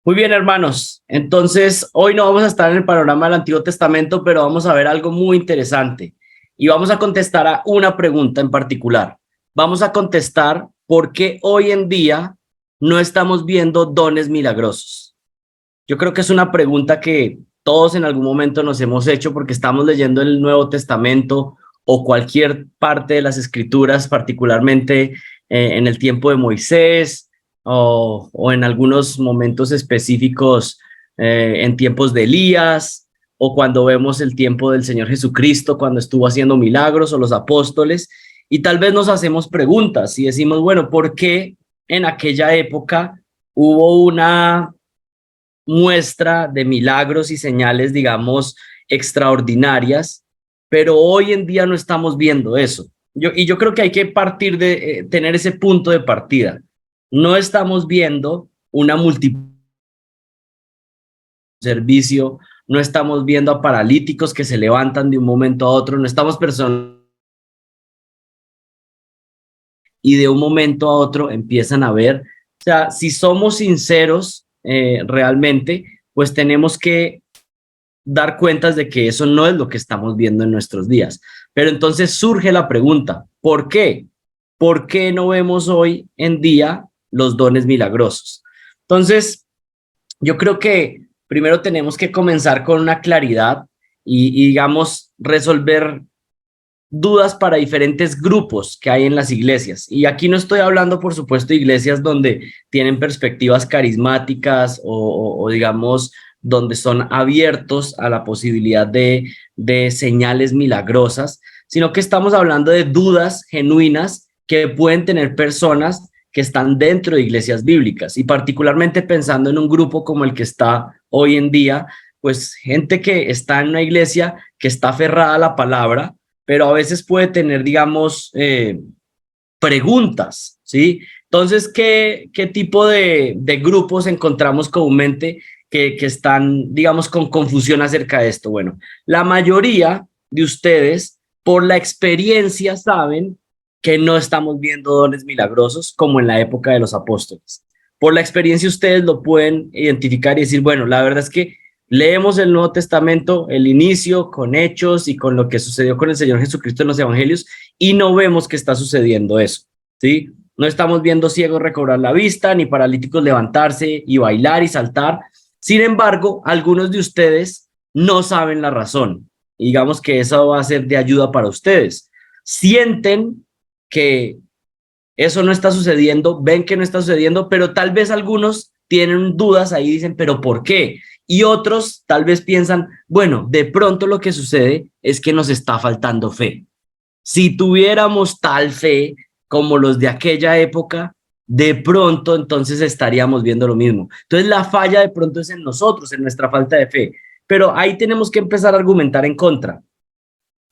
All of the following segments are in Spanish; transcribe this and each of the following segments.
Muy bien, hermanos. Entonces, hoy no vamos a estar en el panorama del Antiguo Testamento, pero vamos a ver algo muy interesante. Y vamos a contestar a una pregunta en particular. Vamos a contestar por qué hoy en día no estamos viendo dones milagrosos. Yo creo que es una pregunta que todos en algún momento nos hemos hecho porque estamos leyendo el Nuevo Testamento o cualquier parte de las Escrituras, particularmente en el tiempo de Moisés o en algunos momentos específicos en tiempos de Elías o cuando vemos el tiempo del Señor Jesucristo cuando estuvo haciendo milagros o los apóstoles, y tal vez nos hacemos preguntas y decimos, bueno, ¿por qué en aquella época hubo una muestra de milagros y señales, digamos, extraordinarias, pero hoy en día no estamos viendo eso? Yo creo que hay que partir de tener ese punto de partida. No estamos viendo una multiservicio, no estamos viendo a paralíticos que se levantan de un momento a otro, no estamos personas y de un momento a otro empiezan a ver. O sea, si somos sinceros realmente, pues tenemos que dar cuentas de que eso no es lo que estamos viendo en nuestros días. Pero entonces surge la pregunta, ¿por qué? ¿Por qué no vemos hoy en día los dones milagrosos? Entonces, yo creo que primero tenemos que comenzar con una claridad y digamos, resolver dudas para diferentes grupos que hay en las iglesias. Y aquí no estoy hablando, por supuesto, de iglesias donde tienen perspectivas carismáticas o digamos, donde son abiertos a la posibilidad de señales milagrosas, sino que estamos hablando de dudas genuinas que pueden tener personas que están dentro de iglesias bíblicas, y particularmente pensando en un grupo como el que está hoy en día, pues gente que está en una iglesia que está aferrada a la palabra, pero a veces puede tener, digamos, preguntas, ¿sí? Entonces, ¿qué tipo de grupos encontramos comúnmente que están, digamos, con confusión acerca de esto? Bueno, la mayoría de ustedes, por la experiencia, saben que no estamos viendo dones milagrosos como en la época de los apóstoles. Por la experiencia ustedes lo pueden identificar y decir, bueno, la verdad es que leemos el Nuevo Testamento, el inicio, con hechos y con lo que sucedió con el Señor Jesucristo en los evangelios, y no vemos que está sucediendo eso, ¿sí? No estamos viendo ciegos recobrar la vista, ni paralíticos levantarse y bailar y saltar. Sin embargo, algunos de ustedes no saben la razón. Digamos que eso va a ser de ayuda para ustedes. Sienten que eso no está sucediendo, ven que no está sucediendo, pero tal vez algunos tienen dudas ahí, dicen, pero ¿por qué? Y otros tal vez piensan, bueno, de pronto lo que sucede es que nos está faltando fe. Si tuviéramos tal fe como los de aquella época, de pronto entonces estaríamos viendo lo mismo. Entonces la falla de pronto es en nosotros, en nuestra falta de fe. Pero ahí tenemos que empezar a argumentar en contra.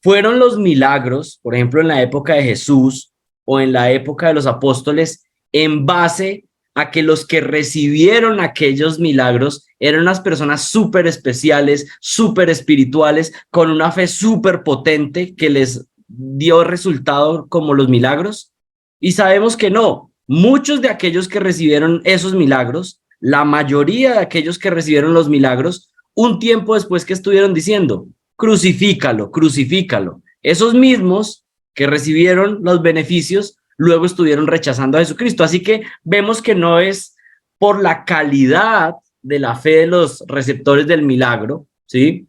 Fueron los milagros, por ejemplo, en la época de Jesús o en la época de los apóstoles, en base a que los que recibieron aquellos milagros eran unas personas súper especiales, súper espirituales, con una fe súper potente que les dio resultado como los milagros. Y sabemos que no. Muchos de aquellos que recibieron esos milagros, la mayoría de aquellos que recibieron los milagros, un tiempo después que estuvieron diciendo, crucifícalo, crucifícalo. Esos mismos que recibieron los beneficios luego estuvieron rechazando a Jesucristo. Así que vemos que no es por la calidad de la fe de los receptores del milagro, ¿sí?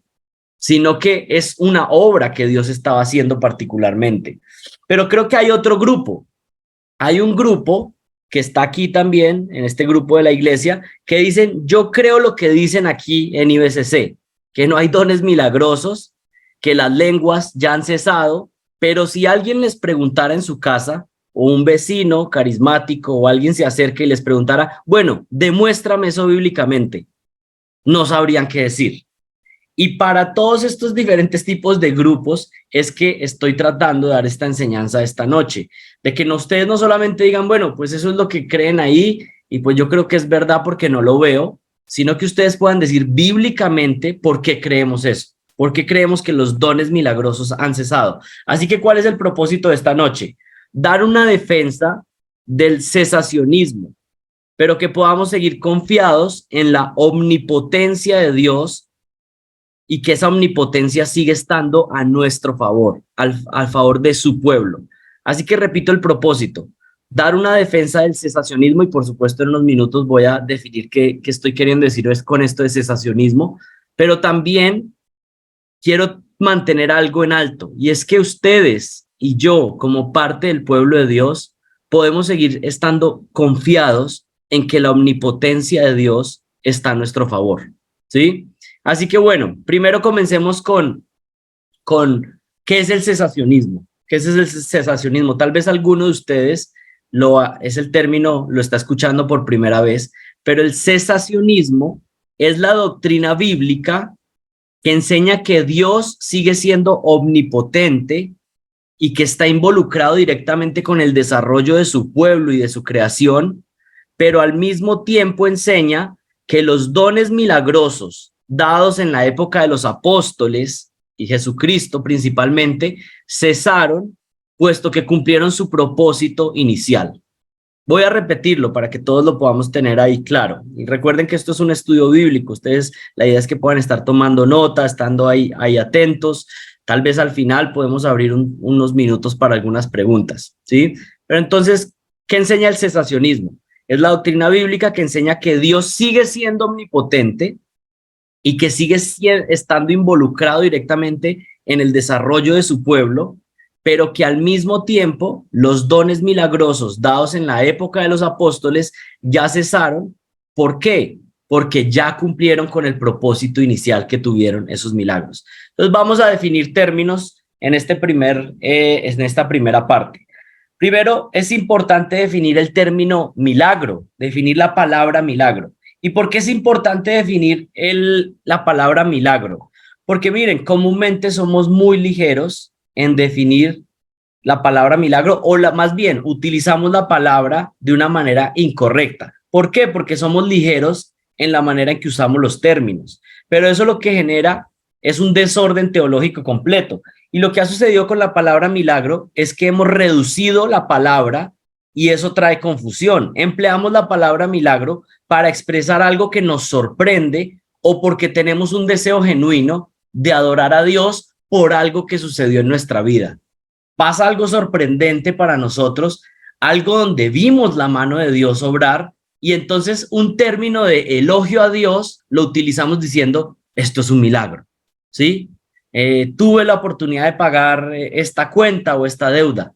Sino que es una obra que Dios estaba haciendo particularmente. Pero creo que hay otro grupo. Hay un grupo que está aquí también, en este grupo de la iglesia, que dicen, yo creo lo que dicen aquí en IBCC, que no hay dones milagrosos, que las lenguas ya han cesado, pero si alguien les preguntara en su casa, o un vecino carismático, o alguien se acerca y les preguntara, bueno, demuéstrame eso bíblicamente, no sabrían qué decir. Y para todos estos diferentes tipos de grupos es que estoy tratando de dar esta enseñanza esta noche, de que ustedes no solamente digan, bueno, pues eso es lo que creen ahí y pues yo creo que es verdad porque no lo veo, sino que ustedes puedan decir bíblicamente por qué creemos eso, por qué creemos que los dones milagrosos han cesado. Así que, ¿cuál es el propósito de esta noche? Dar una defensa del cesacionismo, pero que podamos seguir confiados en la omnipotencia de Dios y que esa omnipotencia sigue estando a nuestro favor, al favor de su pueblo. Así que repito el propósito, dar una defensa del cesacionismo y por supuesto en unos minutos voy a definir qué estoy queriendo decir con esto de cesacionismo, pero también quiero mantener algo en alto y es que ustedes y yo como parte del pueblo de Dios podemos seguir estando confiados en que la omnipotencia de Dios está a nuestro favor, ¿sí? Así que bueno, primero comencemos con ¿qué es el cesacionismo? ¿Qué es el cesacionismo? Tal vez alguno de ustedes es el término, lo está escuchando por primera vez, pero el cesacionismo es la doctrina bíblica que enseña que Dios sigue siendo omnipotente y que está involucrado directamente con el desarrollo de su pueblo y de su creación, pero al mismo tiempo enseña que los dones milagrosos dados en la época de los apóstoles y Jesucristo principalmente cesaron, puesto que cumplieron su propósito inicial. Voy a repetirlo para que todos lo podamos tener ahí claro. Y recuerden que esto es un estudio bíblico. Ustedes, la idea es que puedan estar tomando nota, estando ahí atentos. Tal vez al final podemos abrir unos minutos para algunas preguntas, ¿sí? Pero entonces, ¿qué enseña el cesacionismo? Es la doctrina bíblica que enseña que Dios sigue siendo omnipotente y que sigue estando involucrado directamente en el desarrollo de su pueblo, pero que al mismo tiempo los dones milagrosos dados en la época de los apóstoles ya cesaron. ¿Por qué? Porque ya cumplieron con el propósito inicial que tuvieron esos milagros. Entonces vamos a definir términos en esta primera parte. Primero, es importante definir el término milagro, definir la palabra milagro. ¿Y por qué es importante definir la palabra milagro? Porque miren, comúnmente somos muy ligeros en definir la palabra milagro más bien utilizamos la palabra de una manera incorrecta. ¿Por qué? Porque somos ligeros en la manera en que usamos los términos. Pero eso lo que genera es un desorden teológico completo. Y lo que ha sucedido con la palabra milagro es que hemos reducido la palabra y eso trae confusión. Empleamos la palabra milagro para expresar algo que nos sorprende o porque tenemos un deseo genuino de adorar a Dios por algo que sucedió en nuestra vida. Pasa algo sorprendente para nosotros, algo donde vimos la mano de Dios obrar y entonces un término de elogio a Dios lo utilizamos diciendo, esto es un milagro, ¿sí? Tuve la oportunidad de pagar esta cuenta o esta deuda,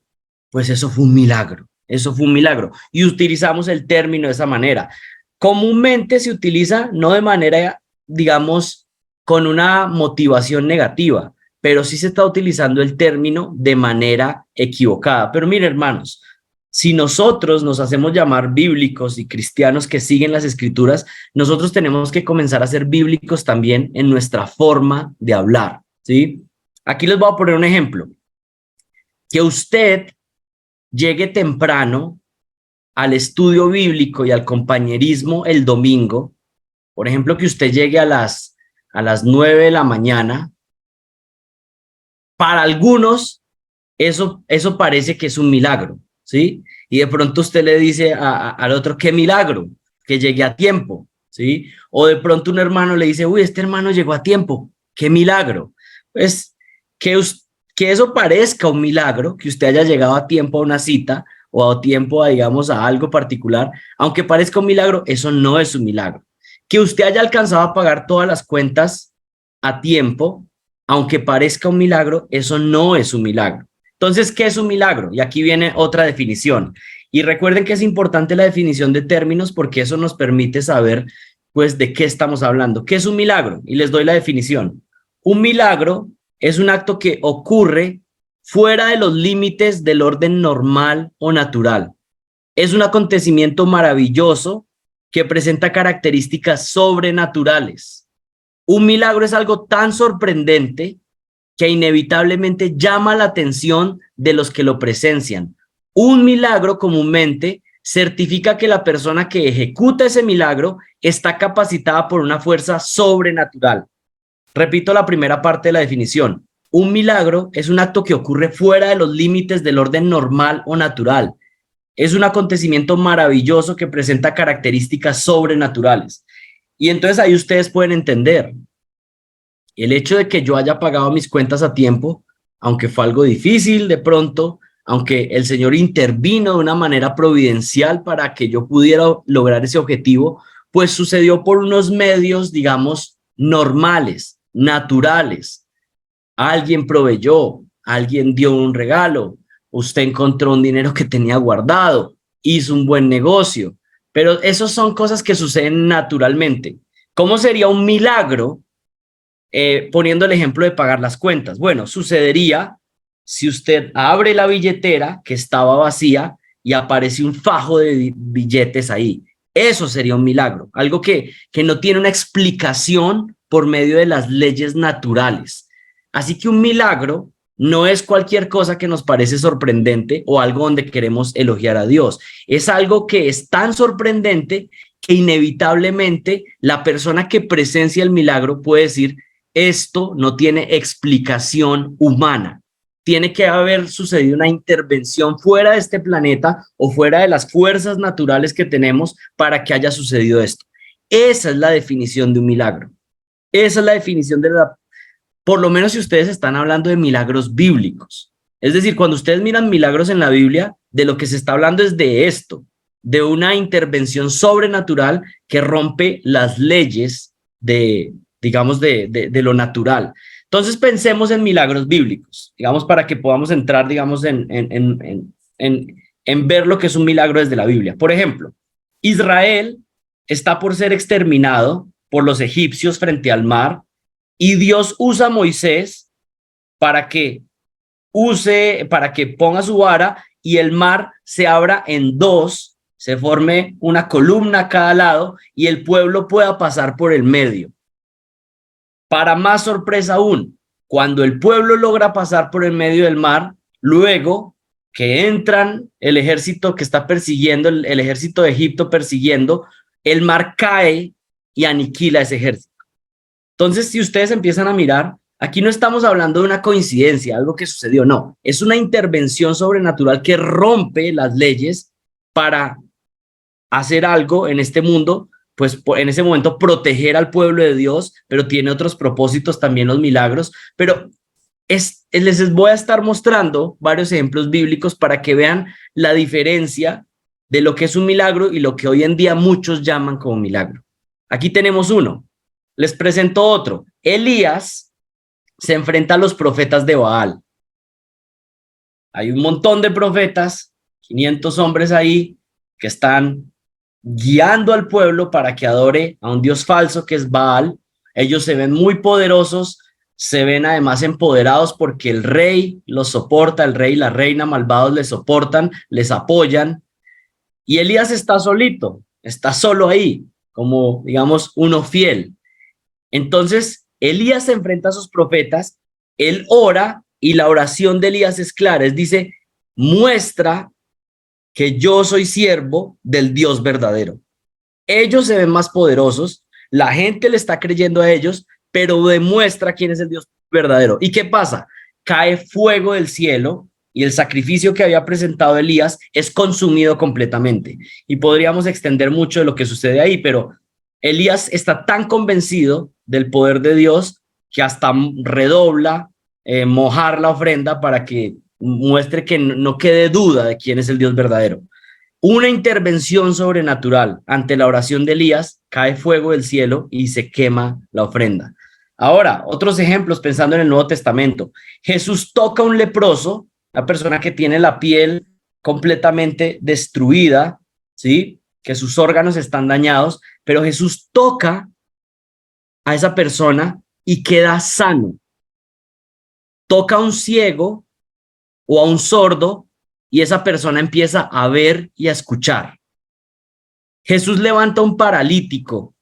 pues eso fue un milagro, eso fue un milagro y utilizamos el término de esa manera. Comúnmente se utiliza no de manera, digamos, con una motivación negativa, pero sí se está utilizando el término de manera equivocada. Pero miren, hermanos, si nosotros nos hacemos llamar bíblicos y cristianos que siguen las escrituras, nosotros tenemos que comenzar a ser bíblicos también en nuestra forma de hablar, ¿sí? Aquí les voy a poner un ejemplo. Que usted llegue temprano al estudio bíblico y al compañerismo el domingo, por ejemplo, que usted llegue a las 9 de la mañana, para algunos eso parece que es un milagro, ¿sí? Y de pronto usted le dice al otro, qué milagro, que llegue a tiempo, ¿sí? O de pronto un hermano le dice, uy, este hermano llegó a tiempo, qué milagro. Pues que eso parezca un milagro, que usted haya llegado a tiempo a una cita o a tiempo, digamos, a algo particular, aunque parezca un milagro, eso no es un milagro. Que usted haya alcanzado a pagar todas las cuentas a tiempo, aunque parezca un milagro, eso no es un milagro. Entonces, ¿qué es un milagro? Y aquí viene otra definición. Y recuerden que es importante la definición de términos porque eso nos permite saber, pues, de qué estamos hablando. ¿Qué es un milagro? Y les doy la definición. Un milagro es un acto que ocurre fuera de los límites del orden normal o natural. Es un acontecimiento maravilloso que presenta características sobrenaturales. Un milagro es algo tan sorprendente que inevitablemente llama la atención de los que lo presencian. Un milagro comúnmente certifica que la persona que ejecuta ese milagro está capacitada por una fuerza sobrenatural. Repito la primera parte de la definición. Un milagro es un acto que ocurre fuera de los límites del orden normal o natural. Es un acontecimiento maravilloso que presenta características sobrenaturales. Y entonces ahí ustedes pueden entender el hecho de que yo haya pagado mis cuentas a tiempo, aunque fue algo difícil de pronto, aunque el Señor intervino de una manera providencial para que yo pudiera lograr ese objetivo, pues sucedió por unos medios, digamos, normales, naturales. Alguien proveyó, alguien dio un regalo, usted encontró un dinero que tenía guardado, hizo un buen negocio, pero esas son cosas que suceden naturalmente. ¿Cómo sería un milagro? Poniendo el ejemplo de pagar las cuentas. Bueno, sucedería si usted abre la billetera que estaba vacía y aparece un fajo de billetes ahí. Eso sería un milagro, algo que no tiene una explicación por medio de las leyes naturales. Así que un milagro no es cualquier cosa que nos parece sorprendente o algo donde queremos elogiar a Dios. Es algo que es tan sorprendente que inevitablemente la persona que presencia el milagro puede decir: esto no tiene explicación humana. Tiene que haber sucedido una intervención fuera de este planeta o fuera de las fuerzas naturales que tenemos para que haya sucedido esto. Esa es la definición de un milagro. Esa es la definición de la... Por lo menos si ustedes están hablando de milagros bíblicos. Es decir, cuando ustedes miran milagros en la Biblia, de lo que se está hablando es de esto, de una intervención sobrenatural que rompe las leyes digamos, de lo natural. Entonces pensemos en milagros bíblicos, digamos, para que podamos entrar, digamos, en ver lo que es un milagro desde la Biblia. Por ejemplo, Israel está por ser exterminado por los egipcios frente al mar y Dios usa a Moisés para que ponga su vara y el mar se abra en dos, se forme una columna a cada lado y el pueblo pueda pasar por el medio. Para más sorpresa aún, cuando el pueblo logra pasar por el medio del mar, luego que entran el ejército que está persiguiendo, el ejército de Egipto persiguiendo, el mar cae y aniquila ese ejército. Entonces, si ustedes empiezan a mirar, aquí no estamos hablando de una coincidencia, algo que sucedió, no, es una intervención sobrenatural que rompe las leyes para hacer algo en este mundo, pues en ese momento proteger al pueblo de Dios, pero tiene otros propósitos también los milagros, pero les voy a estar mostrando varios ejemplos bíblicos para que vean la diferencia de lo que es un milagro y lo que hoy en día muchos llaman como milagro. Aquí tenemos uno, les presento otro. Elías se enfrenta a los profetas de Baal. Hay un montón de profetas, 500 hombres ahí que están guiando al pueblo para que adore a un dios falso que es Baal. Ellos se ven muy poderosos, se ven además empoderados porque el rey los soporta, el rey y la reina malvados les soportan, les apoyan. Y Elías está solito, está solo ahí, como digamos uno fiel. Entonces Elías se enfrenta a sus profetas, él ora y la oración de Elías es clara, es dice, muestra que yo soy siervo del Dios verdadero. Ellos se ven más poderosos, la gente le está creyendo a ellos, pero demuestra quién es el Dios verdadero. ¿Y qué pasa? Cae fuego del cielo y el sacrificio que había presentado Elías es consumido completamente. Y podríamos extender mucho de lo que sucede ahí, pero Elías está tan convencido del poder de Dios que hasta redobla mojar la ofrenda para que muestre que no quede duda de quién es el Dios verdadero. Una intervención sobrenatural ante la oración de Elías, cae fuego del cielo y se quema la ofrenda. Ahora, otros ejemplos pensando en el Nuevo Testamento. Jesús toca a un leproso, una persona que tiene la piel completamente destruida, ¿sí? Que sus órganos están dañados, pero Jesús toca a esa persona y queda sano. Toca a un ciego o a un sordo y esa persona empieza a ver y a escuchar. Jesús levanta a un paralítico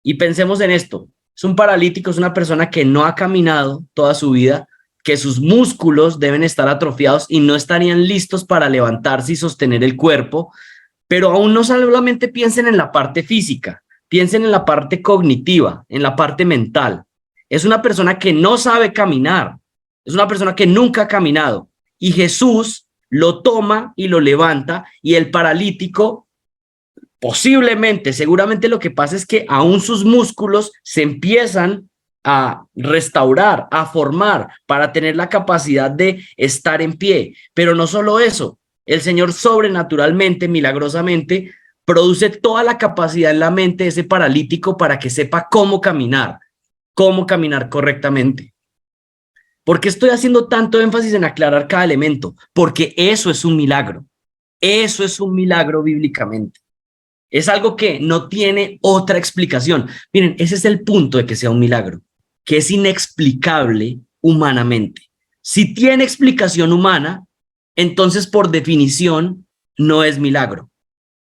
y pensemos en esto. Es un paralítico, es una persona que no ha caminado toda su vida, que sus músculos deben estar atrofiados y no estarían listos para levantarse y sostener el cuerpo, pero aún no solamente piensen en la parte física, piensen en la parte cognitiva, en la parte mental. Es una persona que no sabe caminar, es una persona que nunca ha caminado y Jesús lo toma y lo levanta, y el paralítico posiblemente, seguramente lo que pasa es que aún sus músculos se empiezan a restaurar, a formar para tener la capacidad de estar en pie. Pero no solo eso, el Señor sobrenaturalmente, milagrosamente, produce toda la capacidad en la mente de ese paralítico para que sepa cómo caminar correctamente. ¿Por qué estoy haciendo tanto énfasis en aclarar cada elemento? Porque eso es un milagro. Eso es un milagro bíblicamente. Es algo que no tiene otra explicación. Miren, ese es el punto de que sea un milagro, que es inexplicable humanamente. Si tiene explicación humana, entonces por definición no es milagro.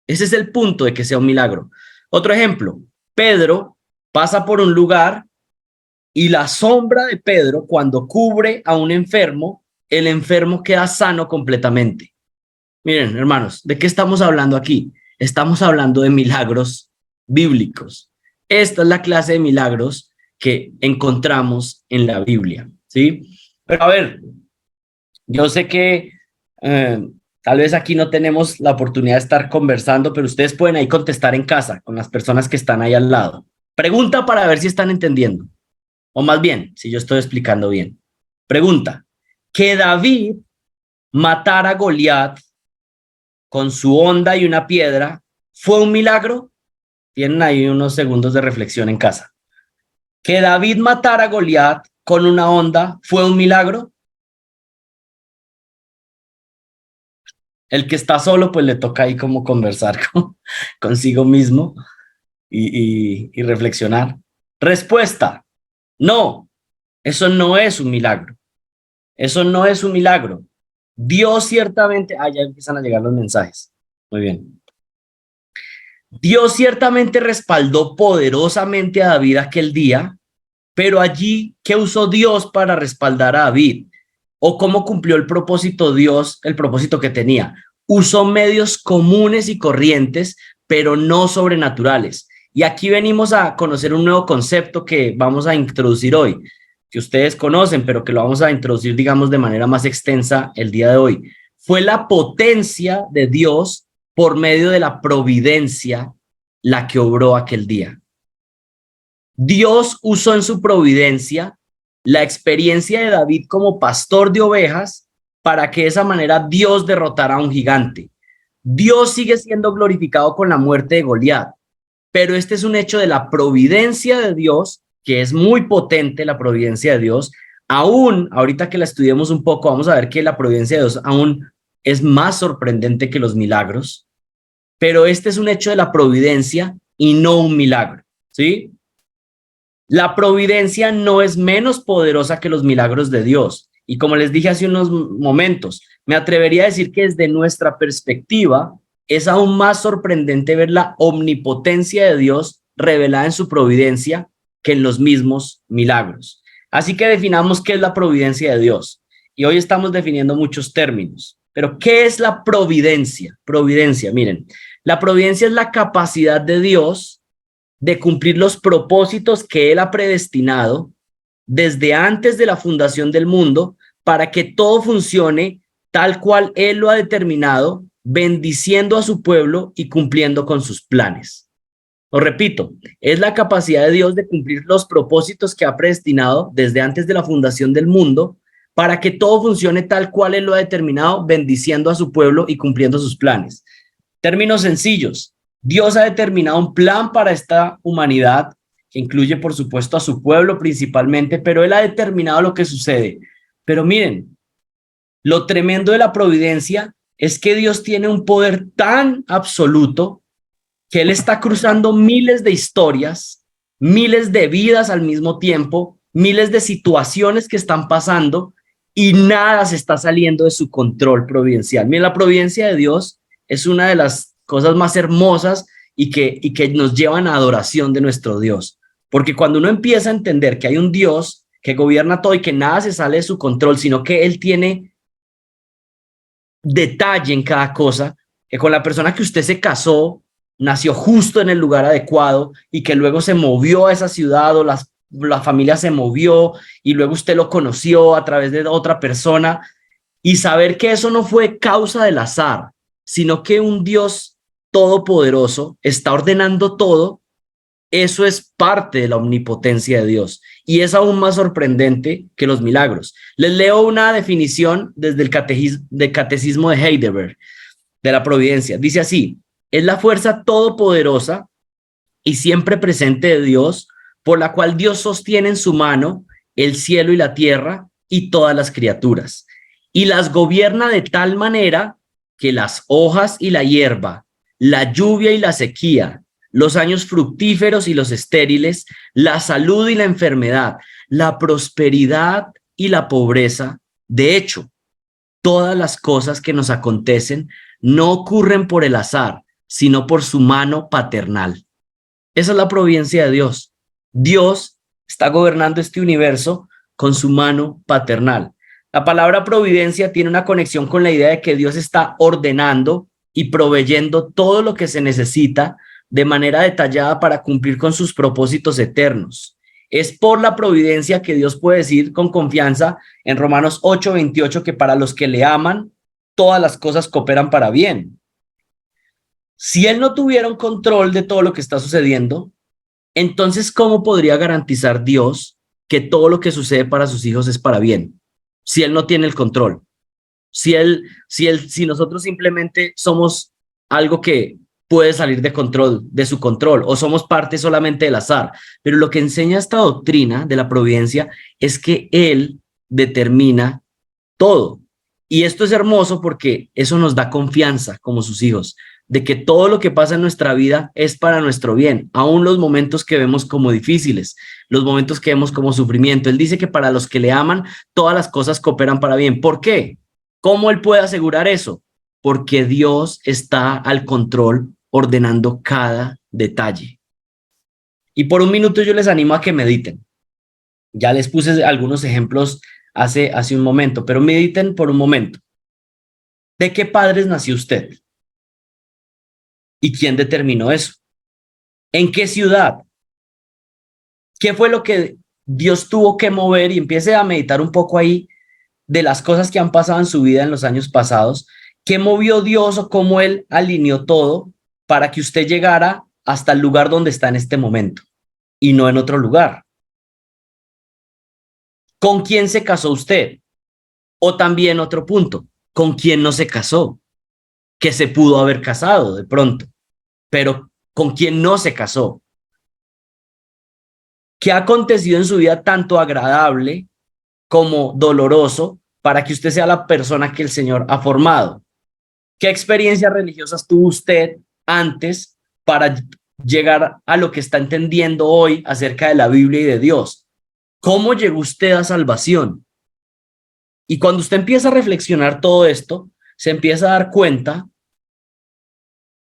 Ese es el punto de que sea un milagro. Otro ejemplo, Pedro pasa por un lugar y la sombra de Pedro, cuando cubre a un enfermo, el enfermo queda sano completamente. Miren, hermanos, ¿de qué estamos hablando aquí? Estamos hablando de milagros bíblicos. Esta es la clase de milagros que encontramos en la Biblia, ¿sí? Pero a ver, yo sé que tal vez aquí no tenemos la oportunidad de estar conversando, pero ustedes pueden ahí contestar en casa con las personas que están ahí al lado. Pregunta para ver si están entendiendo, o más bien, si yo estoy explicando bien. Pregunta, ¿que David matara a Goliat con su honda y una piedra fue un milagro? Tienen ahí unos segundos de reflexión en casa. ¿Que David matara a Goliat con una honda fue un milagro? El que está solo, pues le toca ahí como conversar consigo mismo y reflexionar. Respuesta, no, eso no es un milagro. Eso no es un milagro. Dios ciertamente, ya empiezan a llegar los mensajes. Muy bien. Dios ciertamente respaldó poderosamente a David aquel día, pero allí, ¿qué usó Dios para respaldar a David? ¿O cómo cumplió el propósito Dios, el propósito que tenía? Usó medios comunes y corrientes, pero no sobrenaturales. Y aquí venimos a conocer un nuevo concepto que vamos a introducir hoy, que ustedes conocen, pero que lo vamos a introducir, digamos, de manera más extensa el día de hoy. Fue la potencia de Dios por medio de la providencia la que obró aquel día. Dios usó en su providencia la experiencia de David como pastor de ovejas para que de esa manera Dios derrotara a un gigante. Dios sigue siendo glorificado con la muerte de Goliat, pero este es un hecho de la providencia de Dios, que es muy potente la providencia de Dios. Aún, ahorita que la estudiemos un poco, vamos a ver que la providencia de Dios aún es más sorprendente que los milagros, pero este es un hecho de la providencia y no un milagro, ¿sí? La providencia no es menos poderosa que los milagros de Dios. Y como les dije hace unos momentos, me atrevería a decir que desde nuestra perspectiva es aún más sorprendente ver la omnipotencia de Dios revelada en su providencia que en los mismos milagros. Así que definamos qué es la providencia de Dios. Y hoy estamos definiendo muchos términos. Pero ¿qué es la providencia? Providencia, miren, la providencia es la capacidad de Dios de cumplir los propósitos que Él ha predestinado desde antes de la fundación del mundo para que todo funcione tal cual Él lo ha determinado, bendiciendo a su pueblo y cumpliendo con sus planes. Os repito, es la capacidad de Dios de cumplir los propósitos que ha predestinado desde antes de la fundación del mundo para que todo funcione tal cual Él lo ha determinado, bendiciendo a su pueblo y cumpliendo sus planes. Términos sencillos. Dios ha determinado un plan para esta humanidad, que incluye, por supuesto, a su pueblo principalmente, pero Él ha determinado lo que sucede. Pero miren, lo tremendo de la providencia es que Dios tiene un poder tan absoluto que Él está cruzando miles de historias, miles de vidas al mismo tiempo, miles de situaciones que están pasando y nada se está saliendo de su control providencial. Miren, la providencia de Dios es una de las cosas más hermosas y que nos llevan a adoración de nuestro Dios. Porque cuando uno empieza a entender que hay un Dios que gobierna todo y que nada se sale de su control, sino que Él tiene detalle en cada cosa, que con la persona que usted se casó, nació justo en el lugar adecuado y que luego se movió a esa ciudad o la familia se movió y luego usted lo conoció a través de otra persona. y saber que eso no fue causa del azar, sino que un Dios todopoderoso está ordenando todo, eso es parte de la omnipotencia de Dios y es aún más sorprendente que los milagros. Les leo una definición desde el catecismo de Heidelberg de la providencia. Dice así: es la fuerza todopoderosa y siempre presente de Dios, por la cual Dios sostiene en su mano el cielo y la tierra y todas las criaturas, y las gobierna de tal manera que las hojas y la hierba, la lluvia y la sequía, los años fructíferos y los estériles, la salud y la enfermedad, la prosperidad y la pobreza, de hecho, todas las cosas que nos acontecen no ocurren por el azar, sino por su mano paternal. Esa es la providencia de Dios. Dios está gobernando este universo con su mano paternal. La palabra providencia tiene una conexión con la idea de que Dios está ordenando y proveyendo todo lo que se necesita de manera detallada para cumplir con sus propósitos eternos. Es por la providencia que Dios puede decir con confianza en Romanos 8:28 que para los que le aman, todas las cosas cooperan para bien. Si él no tuviera un control de todo lo que está sucediendo, entonces, ¿cómo podría garantizar Dios que todo lo que sucede para sus hijos es para bien? Si él no tiene el control, si nosotros simplemente somos algo que puede salir de control, de su control, o somos parte solamente del azar. Pero lo que enseña esta doctrina de la providencia es que él determina todo. Y esto es hermoso porque eso nos da confianza como sus hijos, de que todo lo que pasa en nuestra vida es para nuestro bien, aún los momentos que vemos como difíciles, los momentos que vemos como sufrimiento. Él dice que para los que le aman, todas las cosas cooperan para bien. ¿Por qué? ¿Cómo él puede asegurar eso? Porque Dios está al control, ordenando cada detalle. Y por un minuto yo les animo a que mediten. Ya les puse algunos ejemplos hace un momento, pero mediten por un momento. ¿De qué padres nació usted? ¿Y quién determinó eso? ¿En qué ciudad? ¿Qué fue lo que Dios tuvo que mover? Y empiece a meditar un poco ahí de las cosas que han pasado en su vida en los años pasados. ¿Qué movió Dios o cómo Él alineó todo para que usted llegara hasta el lugar donde está en este momento y no en otro lugar? ¿Con quién se casó usted? O también otro punto, ¿con quién no se casó? Que se pudo haber casado de pronto, pero ¿con quién no se casó? ¿Qué ha acontecido en su vida tanto agradable como doloroso para que usted sea la persona que el Señor ha formado? ¿Qué experiencias religiosas tuvo usted antes para llegar a lo que está entendiendo hoy acerca de la Biblia y de Dios? ¿Cómo llegó usted a salvación? Y cuando usted empieza a reflexionar todo esto, se empieza a dar cuenta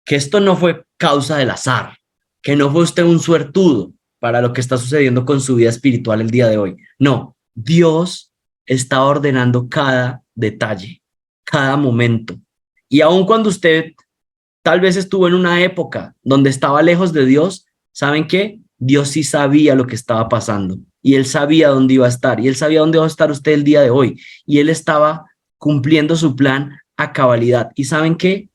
que esto no fue causa del azar, que no fue usted un suertudo para lo que está sucediendo con su vida espiritual el día de hoy. No, Dios está ordenando cada detalle, cada momento. Y aun cuando usted tal vez estuvo en una época donde estaba lejos de Dios, ¿saben qué? Dios sí sabía lo que estaba pasando y él sabía dónde iba a estar y él sabía dónde va a estar usted el día de hoy y él estaba cumpliendo su plan a cabalidad. ¿Y saben qué?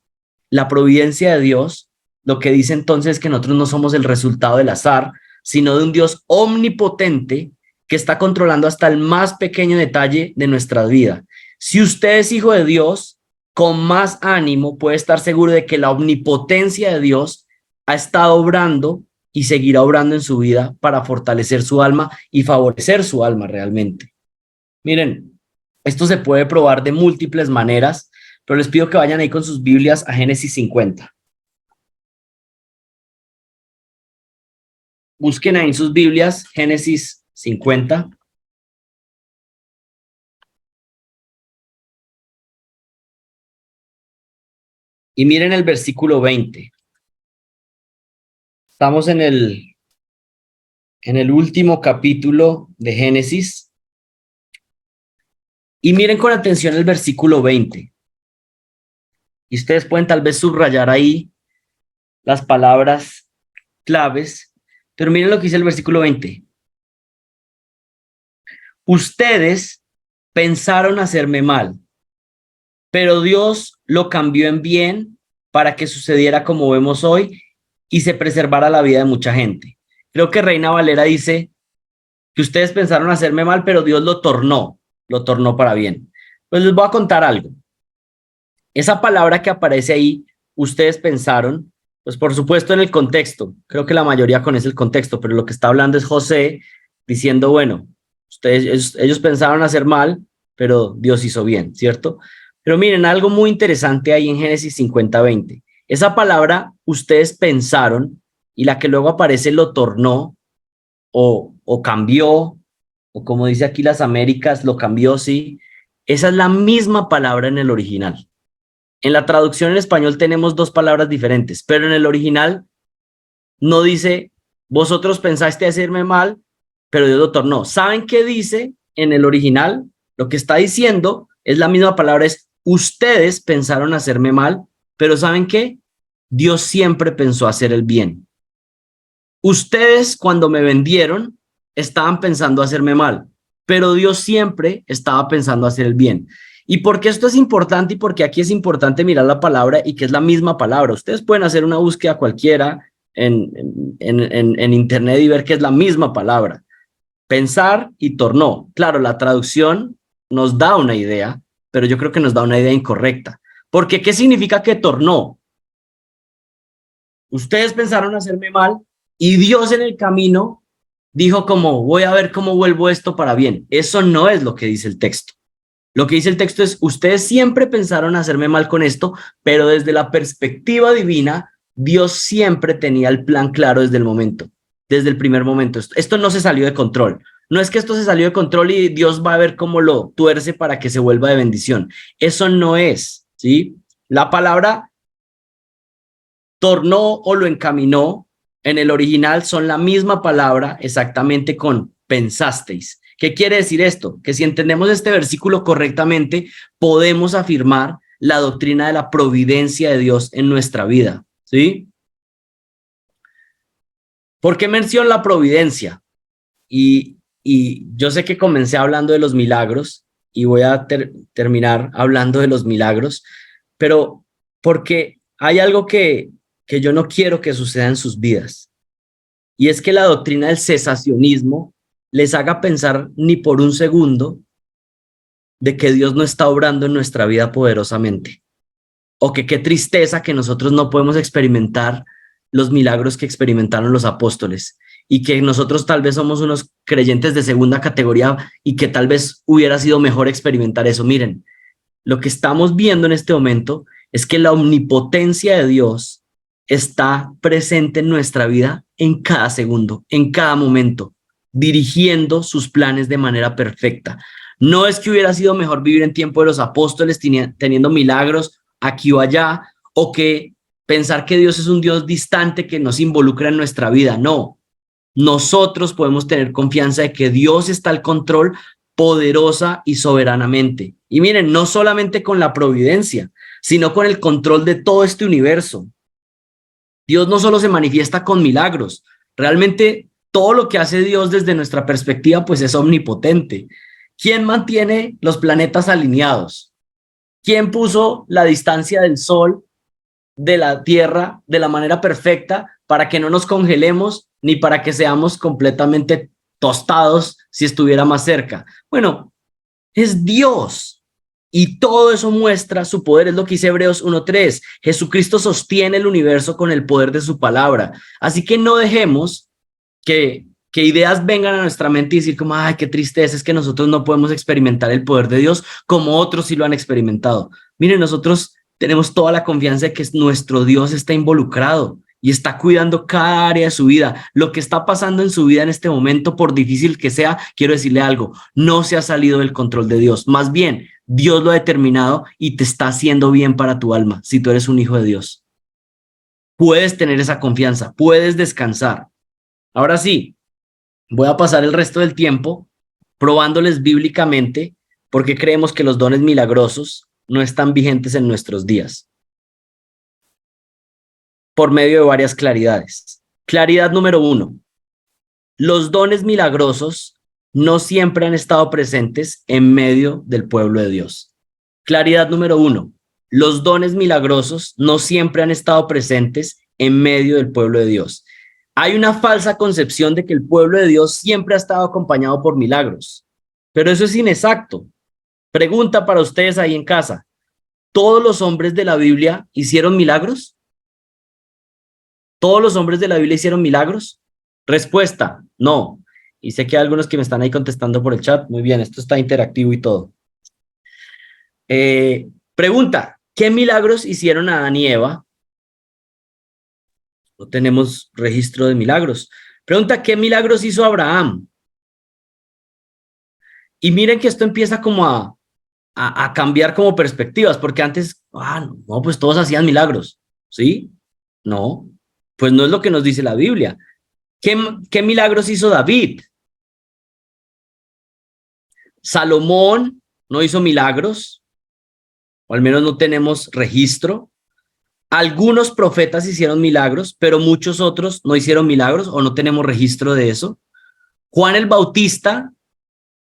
La providencia de Dios, lo que dice entonces es que nosotros no somos el resultado del azar, sino de un Dios omnipotente que está controlando hasta el más pequeño detalle de nuestra vida. Si usted es hijo de Dios, con más ánimo puede estar seguro de que la omnipotencia de Dios ha estado obrando y seguirá obrando en su vida para fortalecer su alma y favorecer su alma realmente. Miren, esto se puede probar de múltiples maneras, pero les pido que vayan ahí con sus Biblias a Génesis 50. Busquen ahí en sus Biblias Génesis 50. Y miren el versículo 20. Estamos en el último capítulo de Génesis. Y miren con atención el versículo 20. Y ustedes pueden tal vez subrayar ahí las palabras claves, pero miren lo que dice el versículo 20. Ustedes pensaron hacerme mal, pero Dios lo cambió en bien para que sucediera como vemos hoy y se preservara la vida de mucha gente. Creo que Reina Valera dice que ustedes pensaron hacerme mal, pero Dios lo tornó para bien. Pues les voy a contar algo. Esa palabra que aparece ahí, ustedes pensaron, pues por supuesto en el contexto, creo que la mayoría conoce el contexto, pero lo que está hablando es José diciendo, bueno, ellos pensaron hacer mal, pero Dios hizo bien, ¿cierto? Pero miren, algo muy interesante ahí en Génesis 50:20. Esa palabra ustedes pensaron y la que luego aparece lo tornó o cambió, o como dice aquí las Américas, lo cambió, sí. Esa es la misma palabra en el original. En la traducción en español tenemos dos palabras diferentes, pero en el original no dice, vosotros pensaste hacerme mal, pero Dios lo tornó. ¿Saben qué dice en el original? Lo que está diciendo es la misma palabra, es ustedes pensaron hacerme mal, pero ¿saben qué? Dios siempre pensó hacer el bien. Ustedes cuando me vendieron estaban pensando hacerme mal, pero Dios siempre estaba pensando hacer el bien. ¿Y por qué esto es importante? Y porque aquí es importante mirar la palabra y que es la misma palabra. Ustedes pueden hacer una búsqueda cualquiera en internet y ver que es la misma palabra. Pensar y tornó. Claro, la traducción nos da una idea, pero yo creo que nos da una idea incorrecta. Porque ¿qué significa que tornó? Ustedes pensaron hacerme mal y Dios en el camino dijo como, voy a ver cómo vuelvo esto para bien. Eso no es lo que dice el texto. Lo que dice el texto es, ustedes siempre pensaron hacerme mal con esto, pero desde la perspectiva divina, Dios siempre tenía el plan claro desde el momento, desde el primer momento. Esto no se salió de control. No es que esto se salió de control y Dios va a ver cómo lo tuerce para que se vuelva de bendición. Eso no es, ¿sí? La palabra tornó o lo encaminó en el original son la misma palabra exactamente con pensasteis. ¿Qué quiere decir esto? Que si entendemos este versículo correctamente, podemos afirmar la doctrina de la providencia de Dios en nuestra vida, ¿sí? ¿Por qué menciono la providencia? Y yo sé que comencé hablando de los milagros y voy a terminar hablando de los milagros, pero porque hay algo que yo no quiero que suceda en sus vidas. Y es que la doctrina del cesacionismo les haga pensar ni por un segundo de que Dios no está obrando en nuestra vida poderosamente. O que qué tristeza que nosotros no podemos experimentar los milagros que experimentaron los apóstoles. Y que nosotros tal vez somos unos creyentes de segunda categoría y que tal vez hubiera sido mejor experimentar eso. Miren, lo que estamos viendo en este momento es que la omnipotencia de Dios está presente en nuestra vida en cada segundo, en cada momento, dirigiendo sus planes de manera perfecta. No es que hubiera sido mejor vivir en tiempo de los apóstoles teniendo milagros aquí o allá, o que pensar que Dios es un Dios distante que nos involucra en nuestra vida. No, nosotros podemos tener confianza de que Dios está al control poderosa y soberanamente. Y miren, no solamente con la providencia, sino con el control de todo este universo. Dios no solo se manifiesta con milagros, realmente todo lo que hace Dios desde nuestra perspectiva pues es omnipotente. ¿Quién mantiene los planetas alineados? ¿Quién puso la distancia del Sol de la Tierra de la manera perfecta para que no nos congelemos ni para que seamos completamente tostados si estuviera más cerca? Bueno, es Dios. Y todo eso muestra su poder, es lo que dice Hebreos 1:3. Jesucristo sostiene el universo con el poder de su palabra. Así que no dejemos que ideas vengan a nuestra mente y decir como, ay, qué tristeza, es que nosotros no podemos experimentar el poder de Dios como otros sí lo han experimentado. Miren, nosotros tenemos toda la confianza de que nuestro Dios está involucrado y está cuidando cada área de su vida. Lo que está pasando en su vida en este momento, por difícil que sea, quiero decirle algo, no se ha salido del control de Dios. Más bien, Dios lo ha determinado y te está haciendo bien para tu alma si tú eres un hijo de Dios. Puedes tener esa confianza, puedes descansar. Ahora sí, voy a pasar el resto del tiempo probándoles bíblicamente por qué creemos que los dones milagrosos no están vigentes en nuestros días. Por medio de varias claridades. Claridad número 1. Los dones milagrosos no siempre han estado presentes en medio del pueblo de Dios. Claridad número 1. Los dones milagrosos no siempre han estado presentes en medio del pueblo de Dios. Hay una falsa concepción de que el pueblo de Dios siempre ha estado acompañado por milagros, pero eso es inexacto. Pregunta para ustedes ahí en casa. ¿Todos los hombres de la Biblia hicieron milagros? ¿Todos los hombres de la Biblia hicieron milagros? Respuesta, no. Y sé que hay algunos que me están ahí contestando por el chat. Muy bien, esto está interactivo y todo. Pregunta, ¿qué milagros hicieron Adán y Eva? No tenemos registro de milagros. Pregunta, ¿qué milagros hizo Abraham? Y miren que esto empieza como a cambiar como perspectivas, porque antes, no, pues todos hacían milagros, ¿sí? No, pues no es lo que nos dice la Biblia. ¿Qué milagros hizo David? Salomón no hizo milagros, o al menos no tenemos registro. Algunos profetas hicieron milagros, pero muchos otros no hicieron milagros o no tenemos registro de eso. Juan el Bautista,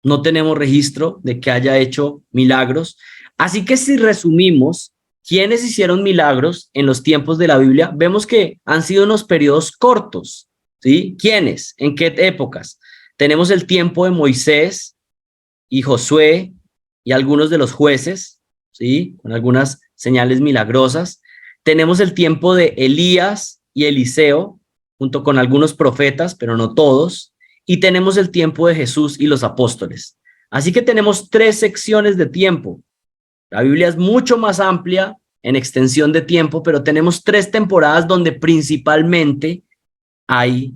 no tenemos registro de que haya hecho milagros. Así que si resumimos quiénes hicieron milagros en los tiempos de la Biblia, vemos que han sido unos periodos cortos, ¿sí? ¿Quiénes? ¿En qué épocas? Tenemos el tiempo de Moisés y Josué y algunos de los jueces, ¿sí? Con algunas señales milagrosas. Tenemos el tiempo de Elías y Eliseo, junto con algunos profetas, pero no todos. Y tenemos el tiempo de Jesús y los apóstoles. Así que tenemos 3 secciones de tiempo. La Biblia es mucho más amplia en extensión de tiempo, pero tenemos 3 temporadas donde principalmente hay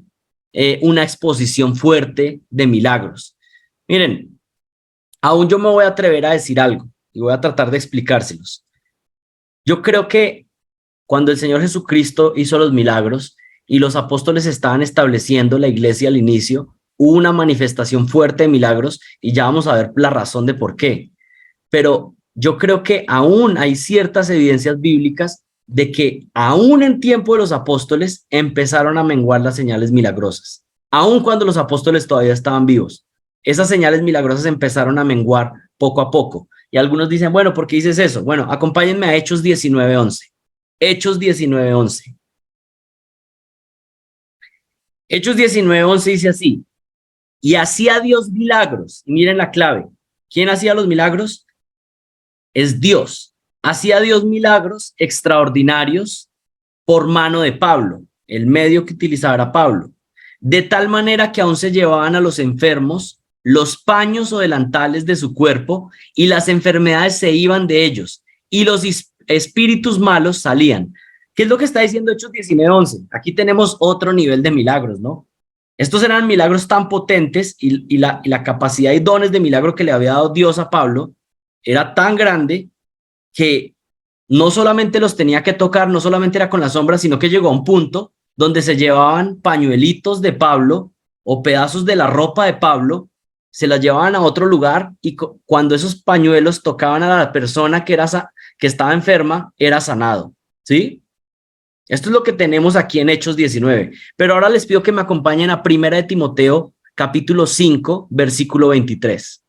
una exposición fuerte de milagros. Miren, aún yo me voy a atrever a decir algo y voy a tratar de explicárselos. Yo creo que cuando el Señor Jesucristo hizo los milagros y los apóstoles estaban estableciendo la iglesia al inicio, hubo una manifestación fuerte de milagros y ya vamos a ver la razón de por qué. Pero yo creo que aún hay ciertas evidencias bíblicas de que aún en tiempo de los apóstoles empezaron a menguar las señales milagrosas. Aún cuando los apóstoles todavía estaban vivos, esas señales milagrosas empezaron a menguar poco a poco. Y algunos dicen, bueno, ¿por qué dices eso? Bueno, acompáñenme a Hechos 19:11. Hechos 19:11. Hechos 19:11 dice así: y hacía Dios milagros. Y miren la clave. ¿Quién hacía los milagros? Es Dios. Hacía Dios milagros extraordinarios por mano de Pablo, el medio que utilizaba era Pablo, de tal manera que aún se llevaban a los enfermos los paños o delantales de su cuerpo y las enfermedades se iban de ellos y los espíritus malos salían. ¿Qué es lo que está diciendo Hechos 19:11? Aquí tenemos otro nivel de milagros, ¿no? Estos eran milagros tan potentes y la capacidad y dones de milagro que le había dado Dios a Pablo era tan grande que no solamente los tenía que tocar, no solamente era con la sombra, sino que llegó a un punto donde se llevaban pañuelitos de Pablo o pedazos de la ropa de Pablo, se las llevaban a otro lugar y cuando esos pañuelos tocaban a la persona que estaba enferma, era sanado, ¿sí? Esto es lo que tenemos aquí en Hechos 19. Pero ahora les pido que me acompañen a 1 de Timoteo, capítulo 5, versículo 23.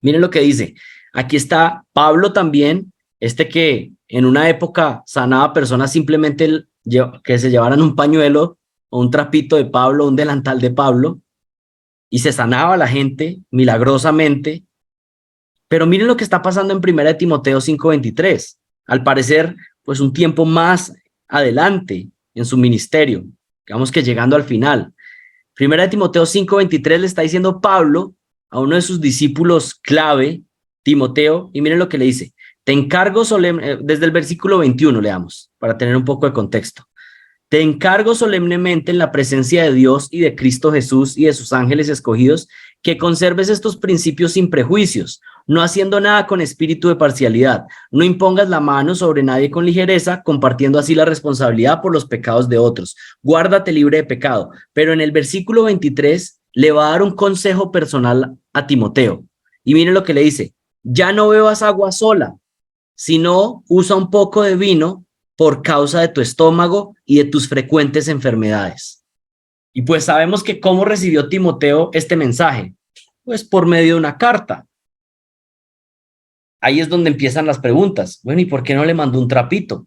Miren lo que dice. Aquí está Pablo también, que en una época sanaba personas simplemente que se llevaran un pañuelo o un trapito de Pablo, un delantal de Pablo, y se sanaba a la gente milagrosamente. Pero miren lo que está pasando en 1 de Timoteo 5:23. Al parecer, pues un tiempo más adelante en su ministerio, digamos que llegando al final. 1 de Timoteo 5:23 le está diciendo Pablo a uno de sus discípulos clave, Timoteo, y miren lo que le dice: te encargo desde el versículo 21 leamos, para tener un poco de contexto. Te encargo solemnemente en la presencia de Dios y de Cristo Jesús y de sus ángeles escogidos, que conserves estos principios sin prejuicios, no haciendo nada con espíritu de parcialidad, no impongas la mano sobre nadie con ligereza, compartiendo así la responsabilidad por los pecados de otros. Guárdate libre de pecado. Pero en el versículo 23 le va a dar un consejo personal a Timoteo. Y miren lo que le dice: ya no bebas agua sola, sino usa un poco de vino por causa de tu estómago y de tus frecuentes enfermedades. Y pues sabemos que cómo recibió Timoteo este mensaje, pues por medio de una carta. ahí es donde empiezan las preguntas. Bueno, ¿y por qué no le mandó un trapito?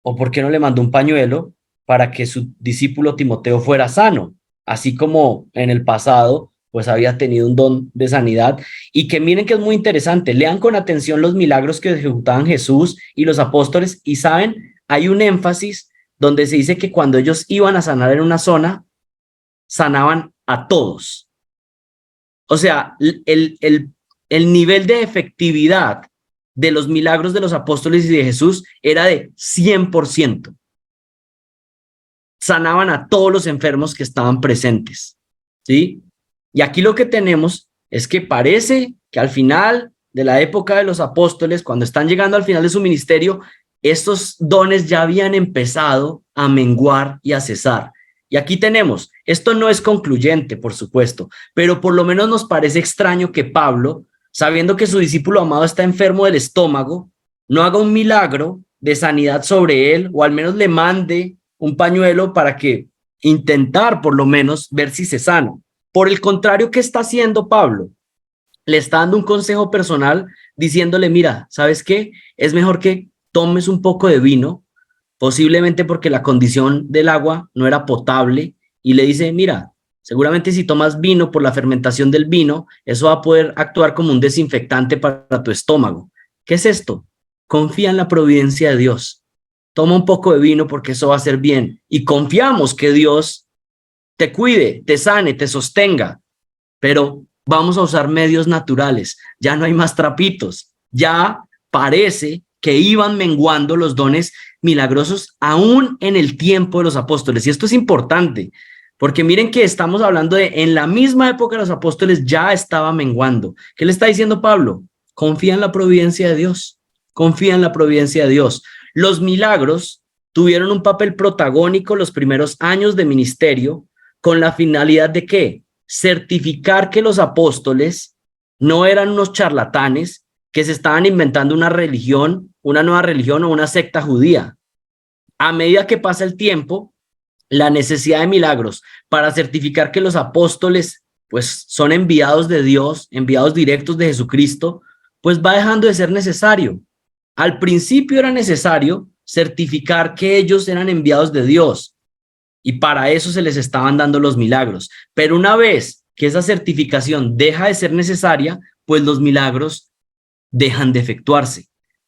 ¿O por qué no le mandó un pañuelo para que su discípulo Timoteo fuera sano? Así como en el pasado, pues había tenido un don de sanidad. Y que miren que es muy interesante, lean con atención los milagros que ejecutaban Jesús y los apóstoles y saben, hay un énfasis donde se dice que cuando ellos iban a sanar en una zona, sanaban a todos. O sea, el nivel de efectividad de los milagros de los apóstoles y de Jesús era de 100%. Sanaban a todos los enfermos que estaban presentes, ¿sí? Y aquí lo que tenemos es que parece que al final de la época de los apóstoles, cuando están llegando al final de su ministerio, estos dones ya habían empezado a menguar y a cesar. Y aquí tenemos, esto no es concluyente, por supuesto, pero por lo menos nos parece extraño que Pablo, sabiendo que su discípulo amado está enfermo del estómago, no haga un milagro de sanidad sobre él, o al menos le mande un pañuelo para que intentar por lo menos ver si se sana. Por el contrario, ¿qué está haciendo Pablo? Le está dando un consejo personal diciéndole, mira, ¿sabes qué? Es mejor que tomes un poco de vino, posiblemente porque la condición del agua no era potable, y le dice, mira, seguramente si tomas vino por la fermentación del vino, eso va a poder actuar como un desinfectante para tu estómago. ¿Qué es esto? Confía en la providencia de Dios. Toma un poco de vino porque eso va a ser bien. Y confiamos que Dios te cuide, te sane, te sostenga. Pero vamos a usar medios naturales. Ya no hay más trapitos. Ya parece que iban menguando los dones milagrosos aún en el tiempo de los apóstoles. Y esto es importante, porque miren que estamos hablando de en la misma época de los apóstoles ya estaba menguando. ¿Qué le está diciendo Pablo? Confía en la providencia de Dios. Confía en la providencia de Dios. Los milagros tuvieron un papel protagónico los primeros años de ministerio con la finalidad de ¿qué? Certificar que los apóstoles no eran unos charlatanes que se estaban inventando una religión, una nueva religión o una secta judía. A medida que pasa el tiempo, la necesidad de milagros para certificar que los apóstoles pues son enviados de Dios, enviados directos de Jesucristo, pues va dejando de ser necesario. Al principio era necesario certificar que ellos eran enviados de Dios y para eso se les estaban dando los milagros. Pero una vez que esa certificación deja de ser necesaria, pues los milagros dejan de efectuarse,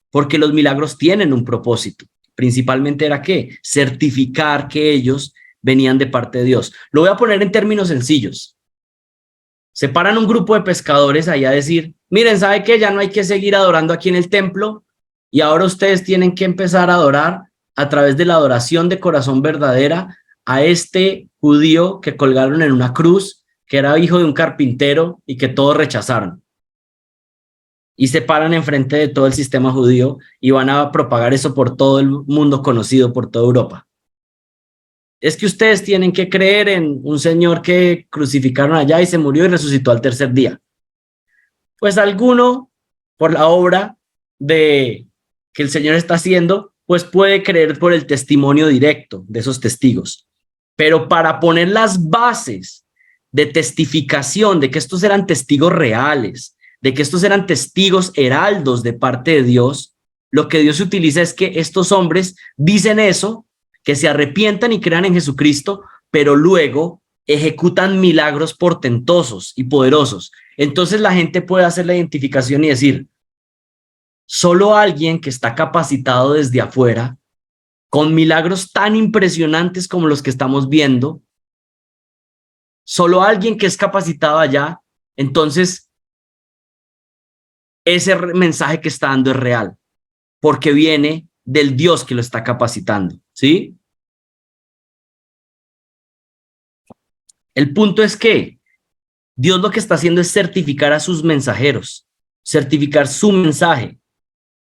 porque los milagros tienen un propósito. Principalmente era ¿qué? Certificar que ellos venían de parte de Dios. Lo voy a poner en términos sencillos. Se paran un grupo de pescadores ahí a decir, miren, ¿sabe qué? Ya no hay que seguir adorando aquí en el templo y ahora ustedes tienen que empezar a adorar a través de la adoración de corazón verdadera a este judío que colgaron en una cruz, que era hijo de un carpintero y que todos rechazaron. Y se paran enfrente de todo el sistema judío y van a propagar eso por todo el mundo conocido, por toda Europa. Es que ustedes tienen que creer en un señor que crucificaron allá y se murió y resucitó al tercer día. Pues alguno, por la obra de que el Señor está haciendo, pues puede creer por el testimonio directo de esos testigos. Pero para poner las bases de testificación de que estos eran testigos reales, de que estos eran testigos heraldos de parte de Dios, lo que Dios utiliza es que estos hombres dicen eso, que se arrepientan y crean en Jesucristo, pero luego ejecutan milagros portentosos y poderosos. Entonces la gente puede hacer la identificación y decir, solo alguien que está capacitado desde afuera, con milagros tan impresionantes como los que estamos viendo, solo alguien que es capacitado allá, entonces ese mensaje que está dando es real, porque viene del Dios que lo está capacitando, ¿sí? El punto es que Dios lo que está haciendo es certificar a sus mensajeros, certificar su mensaje.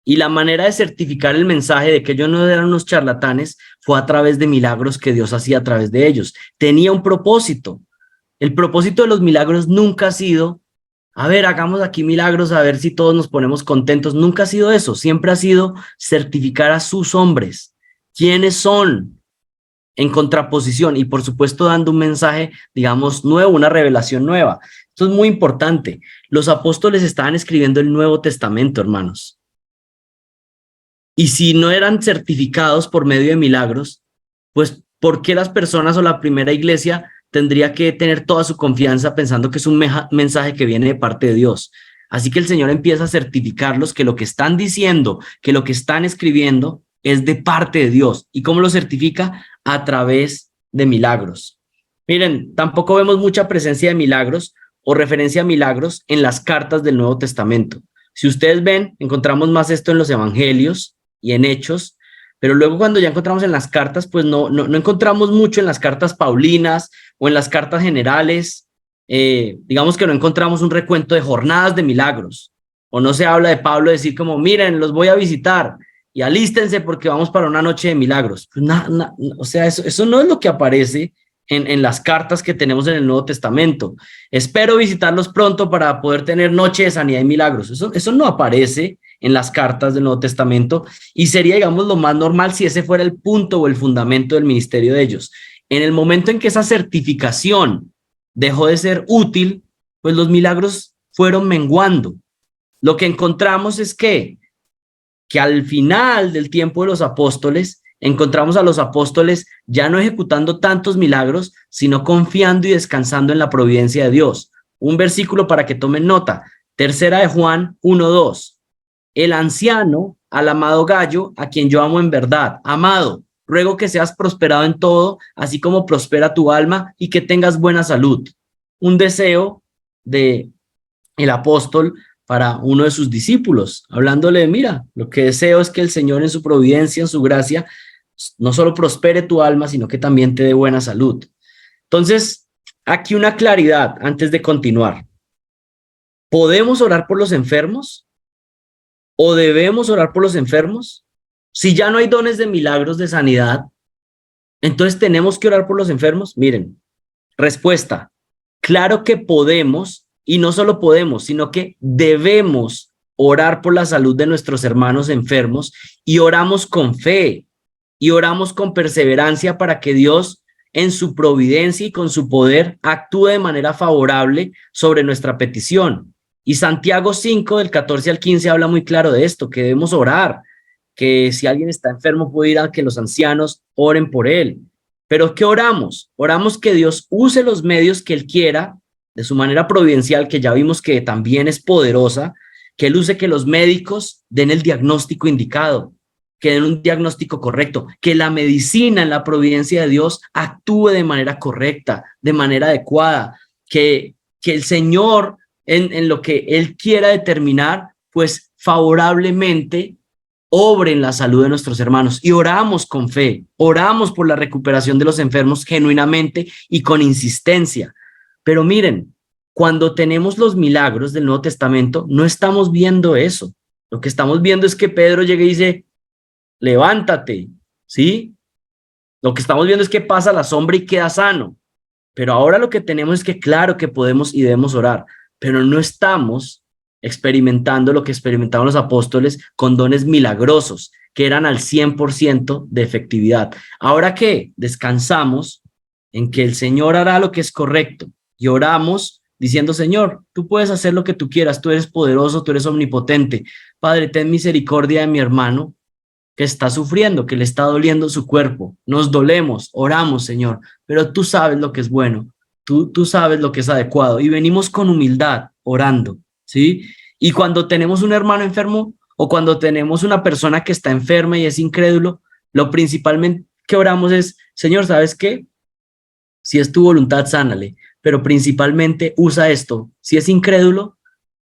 Y la manera de certificar el mensaje de que ellos no eran unos charlatanes fue a través de milagros que Dios hacía a través de ellos. Tenía un propósito. El propósito de los milagros nunca ha sido, a ver, hagamos aquí milagros, a ver si todos nos ponemos contentos. Nunca ha sido eso. Siempre ha sido certificar a sus hombres. ¿Quiénes son? En contraposición y por supuesto dando un mensaje, digamos, nuevo, una revelación nueva. Eso es muy importante. Los apóstoles estaban escribiendo el Nuevo Testamento, hermanos. Y si no eran certificados por medio de milagros, pues ¿por qué las personas o la primera iglesia tendría que tener toda su confianza pensando que es un mensaje que viene de parte de Dios? Así que el Señor empieza a certificarlos que lo que están diciendo, que lo que están escribiendo es de parte de Dios. ¿Y cómo lo certifica? A través de milagros. Miren, tampoco vemos mucha presencia de milagros o referencia a milagros en las cartas del Nuevo Testamento. Si ustedes ven, encontramos más esto en los evangelios y en Hechos, pero luego cuando ya encontramos en las cartas, pues no encontramos mucho en las cartas paulinas o en las cartas generales. Digamos que no encontramos un recuento de jornadas de milagros, o no se habla de Pablo decir como, miren, los voy a visitar y alístense porque vamos para una noche de milagros. Pues o sea, eso no es lo que aparece en las cartas que tenemos en el Nuevo Testamento. Espero visitarlos pronto para poder tener noche de sanidad y milagros. Eso no aparece en las cartas del Nuevo Testamento y sería, digamos, lo más normal si ese fuera el punto o el fundamento del ministerio de ellos. En el momento en que esa certificación dejó de ser útil, pues los milagros fueron menguando. Lo que encontramos es que al final del tiempo de los apóstoles, encontramos a los apóstoles ya no ejecutando tantos milagros, sino confiando y descansando en la providencia de Dios. Un versículo para que tomen nota, tercera de Juan 1:2. El anciano, al amado Gallo, a quien yo amo en verdad. Amado, ruego que seas prosperado en todo, así como prospera tu alma y que tengas buena salud. Un deseo de el apóstol para uno de sus discípulos, hablándole de, mira, lo que deseo es que el Señor en su providencia, en su gracia, no solo prospere tu alma, sino que también te dé buena salud. Entonces, aquí una claridad antes de continuar. ¿Podemos orar por los enfermos? ¿O debemos orar por los enfermos? Si ya no hay dones de milagros de sanidad, entonces tenemos que orar por los enfermos. Miren, respuesta, claro que podemos, y no solo podemos, sino que debemos orar por la salud de nuestros hermanos enfermos y oramos con fe y oramos con perseverancia para que Dios en su providencia y con su poder actúe de manera favorable sobre nuestra petición. Y Santiago 5, del 14 al 15, habla muy claro de esto, que debemos orar, que si alguien está enfermo puede ir a que los ancianos oren por él. Pero ¿qué oramos? Oramos que Dios use los medios que Él quiera, de su manera providencial, que ya vimos que también es poderosa, que Él use que los médicos den el diagnóstico indicado, que den un diagnóstico correcto, que la medicina en la providencia de Dios actúe de manera correcta, de manera adecuada, que el Señor en lo que Él quiera determinar, pues favorablemente obre en la salud de nuestros hermanos y oramos con fe, oramos por la recuperación de los enfermos genuinamente y con insistencia. Pero miren, cuando tenemos los milagros del Nuevo Testamento, no estamos viendo eso. Lo que estamos viendo es que Pedro llega y dice, levántate, ¿sí? Lo que estamos viendo es que pasa la sombra y queda sano. Pero ahora lo que tenemos es que claro que podemos y debemos orar, pero no estamos experimentando lo que experimentaban los apóstoles con dones milagrosos, que eran al 100% de efectividad. Ahora que descansamos en que el Señor hará lo que es correcto y oramos diciendo, Señor, tú puedes hacer lo que tú quieras, tú eres poderoso, tú eres omnipotente. Padre, ten misericordia de mi hermano que está sufriendo, que le está doliendo su cuerpo. Nos dolemos, oramos, Señor, pero tú sabes lo que es bueno, tú sabes lo que es adecuado y venimos con humildad orando, ¿sí? Y cuando tenemos un hermano enfermo o cuando tenemos una persona que está enferma y es incrédulo, lo principalmente que oramos es, Señor, ¿sabes qué? Si es tu voluntad, sánale, pero principalmente usa esto. Si es incrédulo,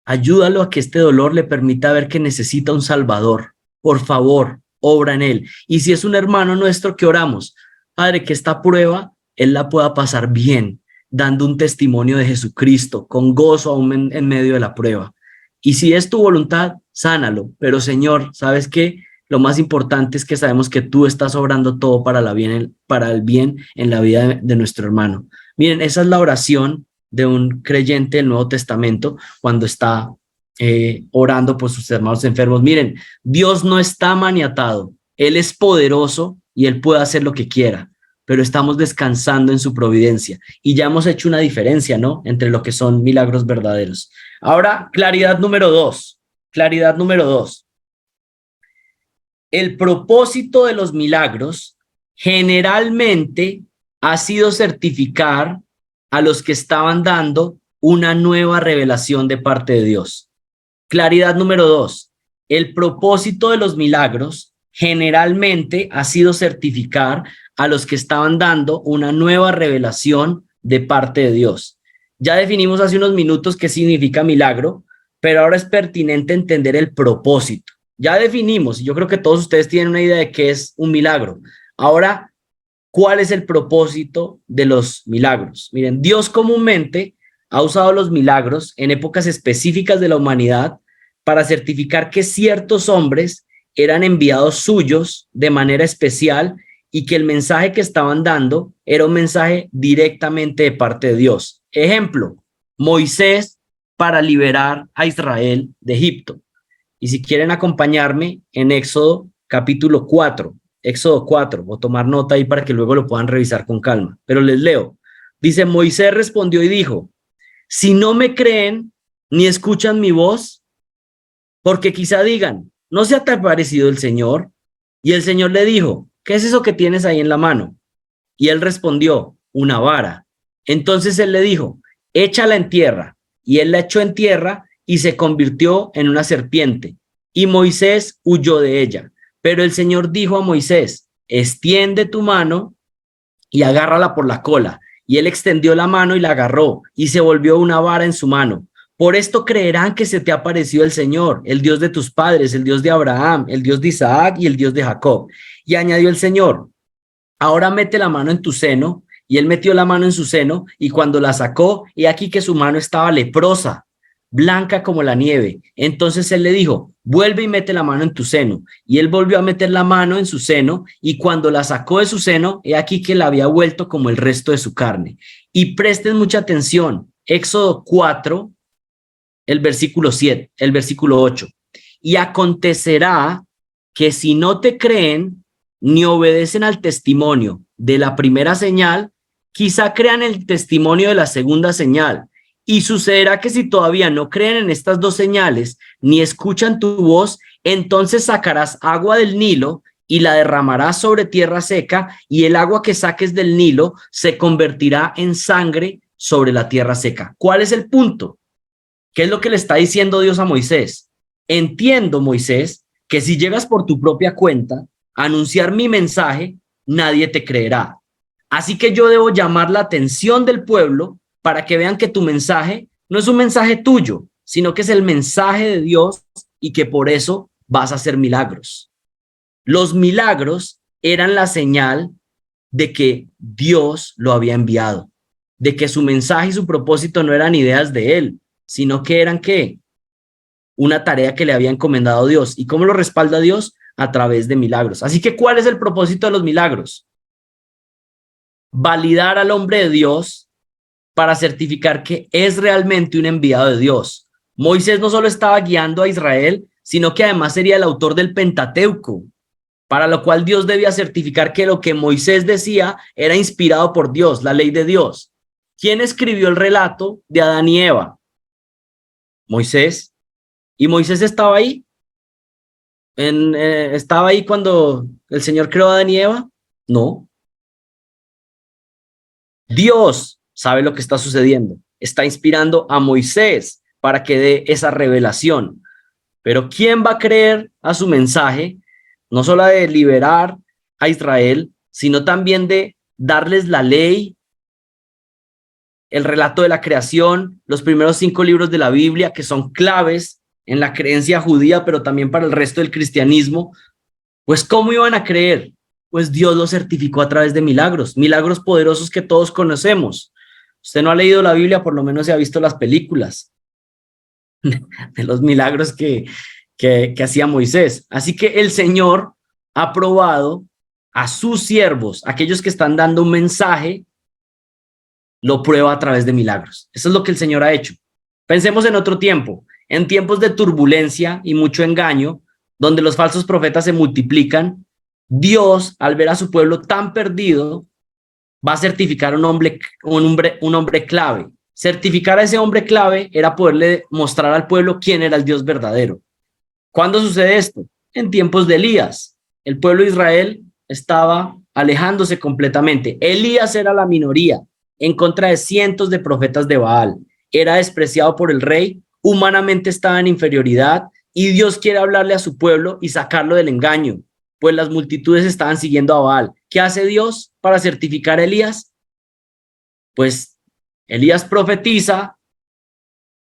ayúdalo a que este dolor le permita ver que necesita un Salvador. Por favor, obra en él. Y si es un hermano nuestro, que oramos, Padre, que esta prueba él la pueda pasar bien, dando un testimonio de Jesucristo, con gozo aún en medio de la prueba. Y si es tu voluntad, sánalo. Pero Señor, ¿sabes qué? Lo más importante es que sabemos que tú estás obrando todo para el bien en la vida de nuestro hermano. Miren, esa es la oración de un creyente del Nuevo Testamento cuando está orando por sus hermanos enfermos. Miren, Dios no está maniatado, Él es poderoso y Él puede hacer lo que quiera. pero estamos descansando en su providencia. Y ya hemos hecho una diferencia, ¿no? Entre lo que son milagros verdaderos. Ahora, claridad número dos. Claridad número dos. El propósito de los milagros generalmente ha sido certificar a los que estaban dando una nueva revelación de parte de Dios. Claridad número dos. El propósito de los milagros generalmente ha sido certificar a los que estaban dando una nueva revelación de parte de Dios. Ya definimos hace unos minutos qué significa milagro, pero ahora es pertinente entender el propósito. Ya definimos, y yo creo que todos ustedes tienen una idea de qué es un milagro. Ahora, ¿cuál es el propósito de los milagros? Miren, Dios comúnmente ha usado los milagros en épocas específicas de la humanidad para certificar que ciertos hombres eran enviados suyos de manera especial y que el mensaje que estaban dando era un mensaje directamente de parte de Dios. Ejemplo, Moisés para liberar a Israel de Egipto. Y si quieren acompañarme en Éxodo capítulo 4, Éxodo 4, o tomar nota ahí para que luego lo puedan revisar con calma, pero les leo. Dice, Moisés respondió y dijo, si no me creen ni escuchan mi voz, porque quizá digan, ¿no se te ha parecido el Señor? Y el Señor le dijo, ¿qué es eso que tienes ahí en la mano? Y él respondió, una vara. Entonces él le dijo, échala en tierra. Y él la echó en tierra y se convirtió en una serpiente. Y Moisés huyó de ella. Pero el Señor dijo a Moisés, extiende tu mano y agárrala por la cola. Y él extendió la mano y la agarró, y se volvió una vara en su mano. Por esto creerán que se te ha aparecido el Señor, el Dios de tus padres, el Dios de Abraham, el Dios de Isaac y el Dios de Jacob. Y añadió el Señor, ahora mete la mano en tu seno. Y él metió la mano en su seno, y cuando la sacó, he aquí que su mano estaba leprosa, blanca como la nieve. Entonces él le dijo, vuelve y mete la mano en tu seno. Y él volvió a meter la mano en su seno, y cuando la sacó de su seno, he aquí que la había vuelto como el resto de su carne. Y presten mucha atención, Éxodo 4, el versículo 7, el versículo 8. Y acontecerá que si no te creen, ni obedecen al testimonio de la primera señal, quizá crean el testimonio de la segunda señal. Y sucederá que si todavía no creen en estas dos señales, ni escuchan tu voz, entonces sacarás agua del Nilo y la derramarás sobre tierra seca, y el agua que saques del Nilo se convertirá en sangre sobre la tierra seca. ¿Cuál es el punto? ¿Qué es lo que le está diciendo Dios a Moisés? Entiendo, Moisés, que si llegas por tu propia cuenta a anunciar mi mensaje, nadie te creerá. Así que yo debo llamar la atención del pueblo para que vean que tu mensaje no es un mensaje tuyo, sino que es el mensaje de Dios y que por eso vas a hacer milagros. Los milagros eran la señal de que Dios lo había enviado, de que su mensaje y su propósito no eran ideas de él, sino que eran ¿qué? Una tarea que le había encomendado Dios. ¿Y cómo lo respalda Dios? A través de milagros. Así que, ¿cuál es el propósito de los milagros? Validar al hombre de Dios para certificar que es realmente un enviado de Dios. Moisés no solo estaba guiando a Israel, sino que además sería el autor del Pentateuco, para lo cual Dios debía certificar que lo que Moisés decía era inspirado por Dios, la ley de Dios. ¿Quién escribió el relato de Adán y Eva? Moisés. ¿Y Moisés estaba ahí? ¿Estaba ahí cuando el Señor creó a Adán y Eva? No. Dios sabe lo que está sucediendo. Está inspirando a Moisés para que dé esa revelación. Pero ¿quién va a creer a su mensaje? No solo de liberar a Israel, sino también de darles la ley, el relato de la creación, los primeros 5 libros de la Biblia, que son claves en la creencia judía, pero también para el resto del cristianismo. Pues ¿cómo iban a creer? Pues Dios lo certificó a través de milagros, milagros poderosos que todos conocemos. Usted no ha leído la Biblia, por lo menos se ha visto las películas de los milagros que hacía Moisés. Así que el Señor ha probado a sus siervos, aquellos que están dando un mensaje, lo prueba a través de milagros. Eso es lo que el Señor ha hecho. Pensemos en otro tiempo, en tiempos de turbulencia y mucho engaño, donde los falsos profetas se multiplican. Dios, al ver a su pueblo tan perdido, va a certificar un hombre clave. Certificar a ese hombre clave era poderle mostrar al pueblo quién era el Dios verdadero. ¿Cuándo sucede esto? En tiempos de Elías. El pueblo de Israel estaba alejándose completamente. Elías era la minoría en contra de cientos de profetas de Baal. Era despreciado por el rey, humanamente estaba en inferioridad y Dios quiere hablarle a su pueblo y sacarlo del engaño, pues las multitudes estaban siguiendo a Baal. ¿Qué hace Dios para certificar a Elías? Pues Elías profetiza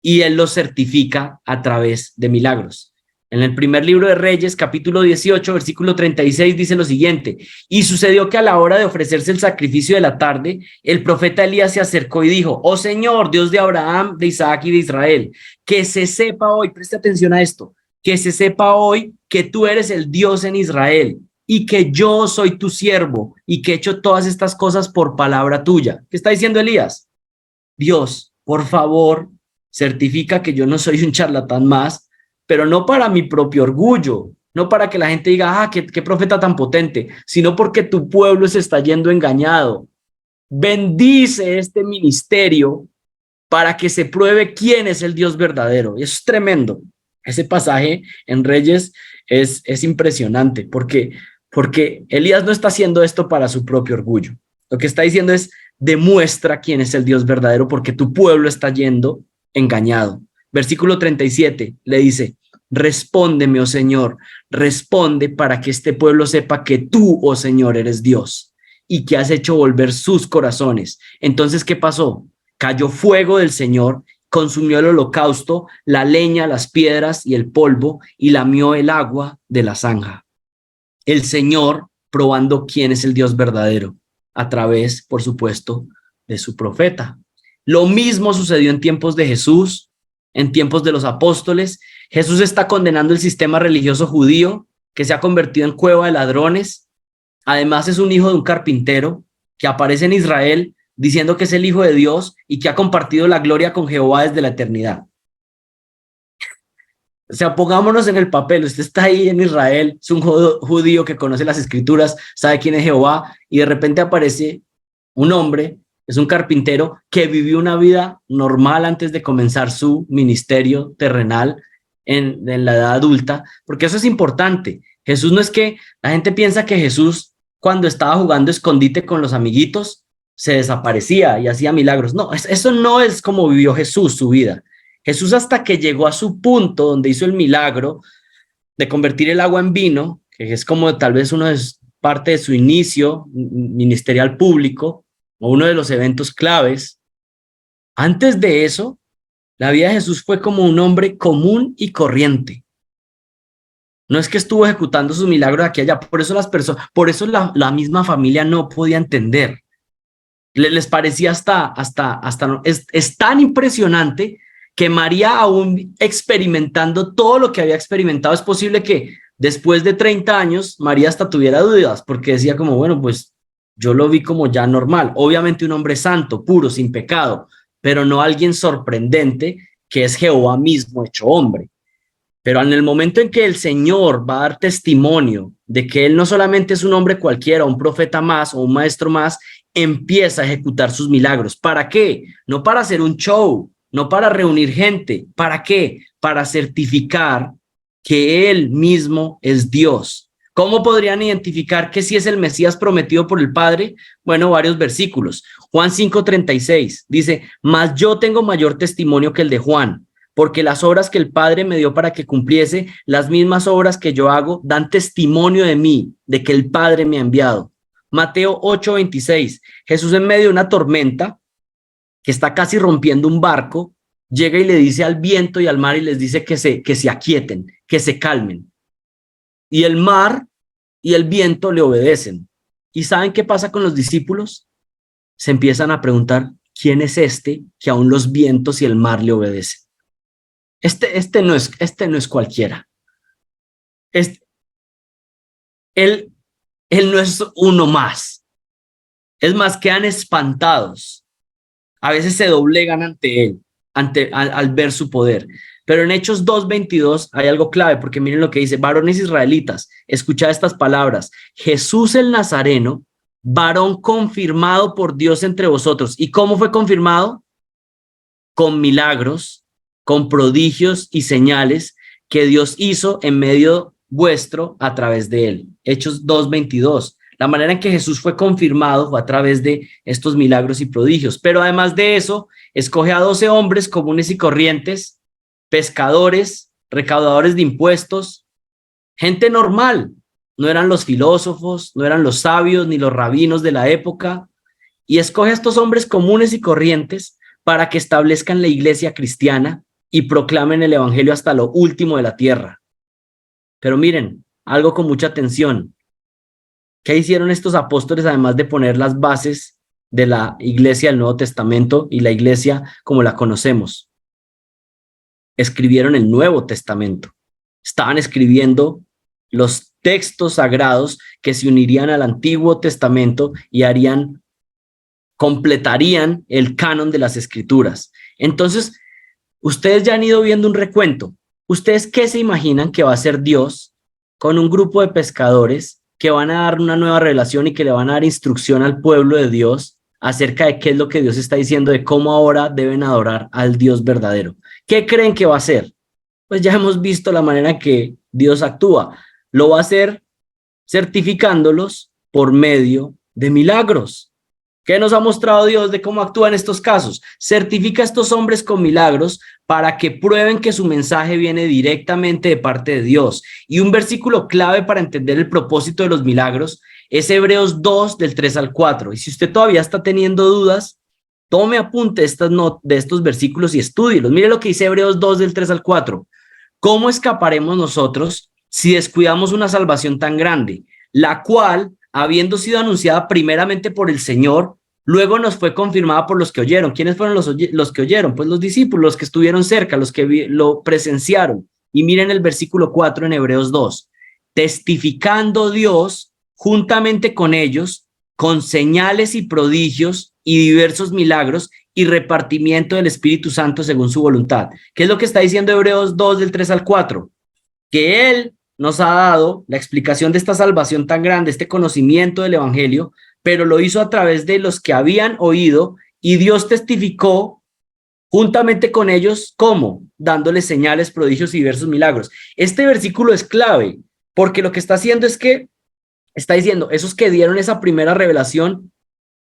y él lo certifica a través de milagros. En el primer libro de Reyes, capítulo 18, versículo 36, dice lo siguiente: y sucedió que a la hora de ofrecerse el sacrificio de la tarde, el profeta Elías se acercó y dijo: oh Señor, Dios de Abraham, de Isaac y de Israel, que se sepa hoy, preste atención a esto, que se sepa hoy que tú eres el Dios en Israel y que yo soy tu siervo y que he hecho todas estas cosas por palabra tuya. ¿Qué está diciendo Elías? Dios, por favor, certifica que yo no soy un charlatán más, pero no para mi propio orgullo, no para que la gente diga, ah, qué profeta tan potente, sino porque tu pueblo se está yendo engañado. Bendice este ministerio para que se pruebe quién es el Dios verdadero. Y eso es tremendo. Ese pasaje en Reyes es impresionante porque Elías no está haciendo esto para su propio orgullo. Lo que está diciendo es: demuestra quién es el Dios verdadero porque tu pueblo está yendo engañado. Versículo 37 le dice: respóndeme, oh Señor, responde para que este pueblo sepa que tú, oh Señor, eres Dios y que has hecho volver sus corazones. Entonces, ¿qué pasó? Cayó fuego del Señor, consumió el holocausto, la leña, las piedras y el polvo, y lamió el agua de la zanja. El Señor probando quién es el Dios verdadero a través, por supuesto, de su profeta. Lo mismo sucedió en tiempos de Jesús, en tiempos de los apóstoles. Jesús está condenando el sistema religioso judío que se ha convertido en cueva de ladrones. Además, es un hijo de un carpintero que aparece en Israel diciendo que es el Hijo de Dios y que ha compartido la gloria con Jehová desde la eternidad. O sea, pongámonos en el papel. Usted está ahí en Israel, es un judío que conoce las escrituras, sabe quién es Jehová, y de repente aparece un hombre, es un carpintero que vivió una vida normal antes de comenzar su ministerio terrenal en la edad adulta, porque eso es importante. Jesús no es que la gente piensa que Jesús, cuando estaba jugando escondite con los amiguitos, se desaparecía y hacía milagros. No, eso no es como vivió Jesús su vida. Jesús, hasta que llegó a su punto donde hizo el milagro de convertir el agua en vino, que es como tal vez parte de su inicio ministerial público o uno de los eventos claves. Antes de eso, la vida de Jesús fue como un hombre común y corriente. No es que estuvo ejecutando sus milagros aquí y allá. Por eso las personas, por eso la misma familia no podía entender. Les parecía es tan impresionante que María, aún experimentando todo lo que había experimentado, es posible que después de 30 años María hasta tuviera dudas, porque decía como, bueno, pues yo lo vi como ya normal. Obviamente un hombre santo, puro, sin pecado, pero no alguien sorprendente que es Jehová mismo hecho hombre. Pero en el momento en que el Señor va a dar testimonio de que Él no solamente es un hombre cualquiera, un profeta más o un maestro más, empieza a ejecutar sus milagros. ¿Para qué? No para hacer un show, no para reunir gente. ¿Para qué? Para certificar que Él mismo es Dios. ¿Cómo podrían identificar que sí es el Mesías prometido por el Padre? Bueno, varios versículos. Juan 5:36 dice: mas yo tengo mayor testimonio que el de Juan, porque las obras que el Padre me dio para que cumpliese, las mismas obras que yo hago, dan testimonio de mí, de que el Padre me ha enviado. Mateo 8:26, Jesús en medio de una tormenta, que está casi rompiendo un barco, llega y le dice al viento y al mar y les dice que se aquieten, que se calmen. Y el mar y el viento le obedecen. ¿Y saben qué pasa con los discípulos? Se empiezan a preguntar, ¿quién es este que aún los vientos y el mar le obedecen? Este no es cualquiera. Él no es uno más. Es más, quedan espantados. A veces se doblegan ante él, al ver su poder. Pero en Hechos 2:22 hay algo clave, porque miren lo que dice: varones israelitas, escuchad estas palabras. Jesús el Nazareno, varón confirmado por Dios entre vosotros. ¿Y cómo fue confirmado? Con milagros, con prodigios y señales que Dios hizo en medio vuestro a través de él. Hechos 2:22. La manera en que Jesús fue confirmado fue a través de estos milagros y prodigios. Pero además de eso, escoge a 12 hombres comunes y corrientes, pescadores, recaudadores de impuestos, gente normal. No eran los filósofos, no eran los sabios ni los rabinos de la época. Y escoge a estos hombres comunes y corrientes para que establezcan la iglesia cristiana y proclamen el evangelio hasta lo último de la tierra. Pero miren, algo con mucha atención. ¿Qué hicieron estos apóstoles además de poner las bases de la iglesia del Nuevo Testamento y la iglesia como la conocemos? Escribieron el Nuevo Testamento. Estaban escribiendo los textos sagrados que se unirían al Antiguo Testamento y completarían el canon de las Escrituras. Entonces, ustedes ya han ido viendo un recuento. ¿Ustedes qué se imaginan que va a hacer Dios con un grupo de pescadores que van a dar una nueva revelación y que le van a dar instrucción al pueblo de Dios acerca de qué es lo que Dios está diciendo, de cómo ahora deben adorar al Dios verdadero? ¿Qué creen que va a hacer? Pues ya hemos visto la manera en que Dios actúa. Lo va a hacer certificándolos por medio de milagros. ¿Qué nos ha mostrado Dios de cómo actúa en estos casos? Certifica a estos hombres con milagros para que prueben que su mensaje viene directamente de parte de Dios. Y un versículo clave para entender el propósito de los milagros es Hebreos 2, del 3 al 4. Y si usted todavía está teniendo dudas, tome apunte de estos versículos y estúdielos. Mire lo que dice Hebreos 2, del 3 al 4. ¿Cómo escaparemos nosotros si descuidamos una salvación tan grande, la cual, habiendo sido anunciada primeramente por el Señor, luego nos fue confirmada por los que oyeron? ¿Quiénes fueron los que oyeron? Pues los discípulos, los que estuvieron cerca, los que lo presenciaron. Y miren el versículo 4 en Hebreos 2. Testificando Dios juntamente con ellos, con señales y prodigios y diversos milagros y repartimiento del Espíritu Santo según su voluntad. ¿Qué es lo que está diciendo Hebreos 2, del 3 al 4? Que Él nos ha dado la explicación de esta salvación tan grande, este conocimiento del evangelio, pero lo hizo a través de los que habían oído, y Dios testificó juntamente con ellos. ¿Cómo? Dándoles señales, prodigios y diversos milagros. Este versículo es clave, porque lo que está haciendo es que está diciendo, esos que dieron esa primera revelación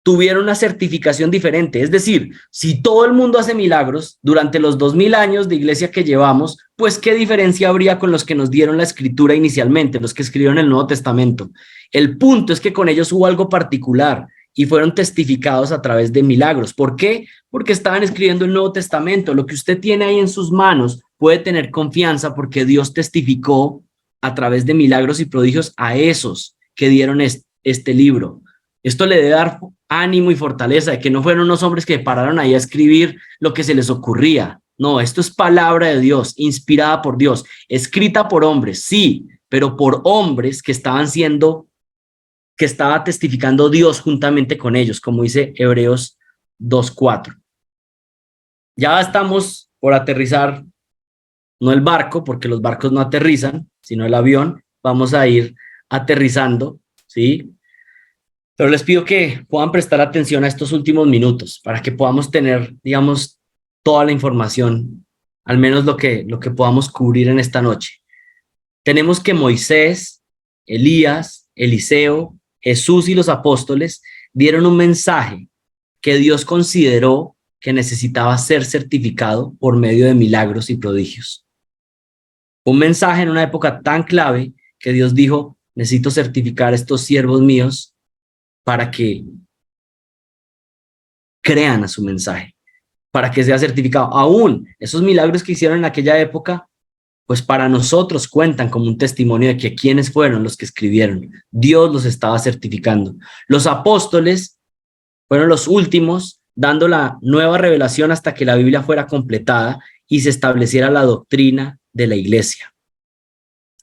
tuvieron una certificación diferente. Es decir, si todo el mundo hace milagros durante los 2000 años de iglesia que llevamos, pues qué diferencia habría con los que nos dieron la escritura inicialmente, los que escribieron el Nuevo Testamento. El punto es que con ellos hubo algo particular y fueron testificados a través de milagros. ¿Por qué? Porque estaban escribiendo el Nuevo Testamento. Lo que usted tiene ahí en sus manos puede tener confianza porque Dios testificó a través de milagros y prodigios a esos que dieron este libro. Esto le debe dar ánimo y fortaleza de que no fueron unos hombres que pararon ahí a escribir lo que se les ocurría. No, esto es palabra de Dios, inspirada por Dios, escrita por hombres, sí, pero por hombres que estaba testificando Dios juntamente con ellos, como dice Hebreos 2:4. Ya estamos por aterrizar, no el barco, porque los barcos no aterrizan, sino el avión. Vamos a ir aterrizando, ¿sí? Pero les pido que puedan prestar atención a estos últimos minutos para que podamos tener, digamos, toda la información, al menos lo que podamos cubrir en esta noche. Tenemos que Moisés, Elías, Eliseo, Jesús y los apóstoles dieron un mensaje que Dios consideró que necesitaba ser certificado por medio de milagros y prodigios. Un mensaje en una época tan clave que Dios dijo, necesito certificar a estos siervos míos para que crean a su mensaje, para que sea certificado. Aún esos milagros que hicieron en aquella época, pues para nosotros cuentan como un testimonio de que quiénes fueron los que escribieron. Dios los estaba certificando. Los apóstoles fueron los últimos, dando la nueva revelación hasta que la Biblia fuera completada y se estableciera la doctrina de la iglesia.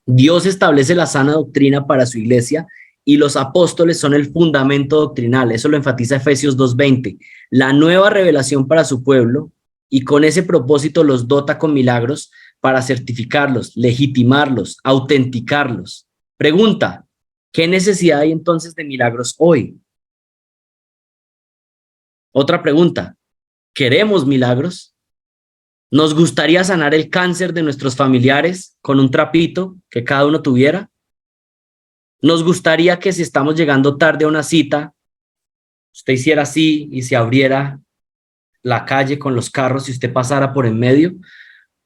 Dios establece la sana doctrina para su iglesia y los apóstoles son el fundamento doctrinal. Eso lo enfatiza Efesios 2:20. La nueva revelación para su pueblo, y con ese propósito los dota con milagros para certificarlos, legitimarlos, autenticarlos. Pregunta, ¿qué necesidad hay entonces de milagros hoy? Otra pregunta, ¿queremos milagros? ¿Nos gustaría sanar el cáncer de nuestros familiares con un trapito que cada uno tuviera? ¿Nos gustaría que si estamos llegando tarde a una cita, usted hiciera así y se abriera la calle con los carros y usted pasara por en medio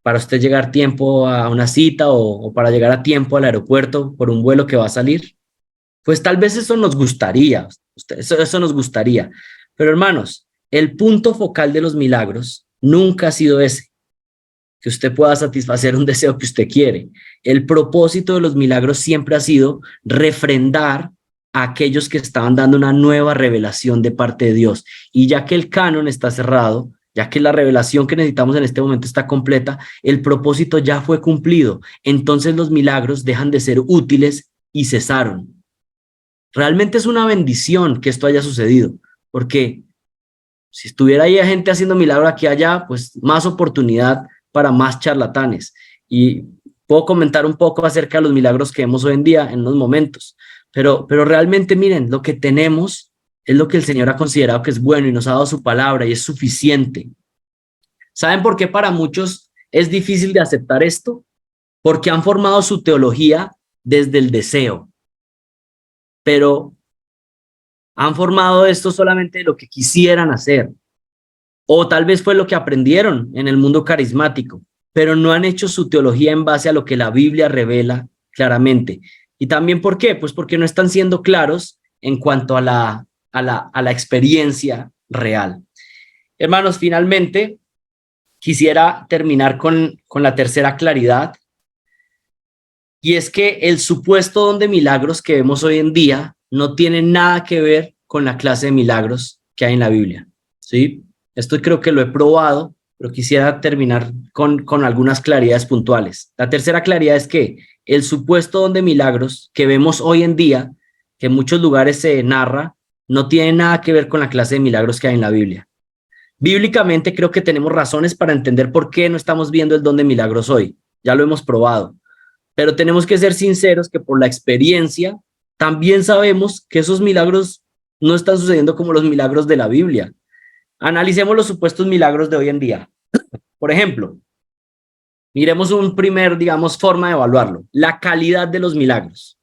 para usted llegar a tiempo a una cita o para llegar a tiempo al aeropuerto por un vuelo que va a salir? Pues tal vez eso nos gustaría, eso nos gustaría. Pero hermanos, el punto focal de los milagros nunca ha sido ese, que usted pueda satisfacer un deseo que usted quiere. El propósito de los milagros siempre ha sido refrendar a aquellos que estaban dando una nueva revelación de parte de Dios. Y ya que el canon está cerrado, ya que la revelación que necesitamos en este momento está completa, el propósito ya fue cumplido. Entonces los milagros dejan de ser útiles y cesaron. Realmente es una bendición que esto haya sucedido, porque si estuviera ahí gente haciendo milagros aquí y allá, pues más oportunidad para más charlatanes. Y puedo comentar un poco acerca de los milagros que vemos hoy en día en unos momentos, pero realmente miren, lo que tenemos es lo que el Señor ha considerado que es bueno y nos ha dado su palabra y es suficiente. ¿Saben por qué para muchos es difícil de aceptar esto? Porque han formado su teología desde el deseo, pero han formado esto solamente de lo que quisieran hacer. O tal vez fue lo que aprendieron en el mundo carismático, pero no han hecho su teología en base a lo que la Biblia revela claramente. ¿Y también por qué? Pues porque no están siendo claros en cuanto a la experiencia real. Hermanos, finalmente quisiera terminar con la tercera claridad, y es que el supuesto don de milagros que vemos hoy en día no tiene nada que ver con la clase de milagros que hay en la Biblia, ¿sí? Esto creo que lo he probado, pero quisiera terminar con algunas claridades puntuales. La tercera claridad es que el supuesto don de milagros que vemos hoy en día, que en muchos lugares se narra, no tiene nada que ver con la clase de milagros que hay en la Biblia. Bíblicamente creo que tenemos razones para entender por qué no estamos viendo el don de milagros hoy. Ya lo hemos probado. Pero tenemos que ser sinceros que por la experiencia también sabemos que esos milagros no están sucediendo como los milagros de la Biblia. Analicemos los supuestos milagros de hoy en día. Por ejemplo, miremos un primer, digamos, forma de evaluarlo, la calidad de los milagros.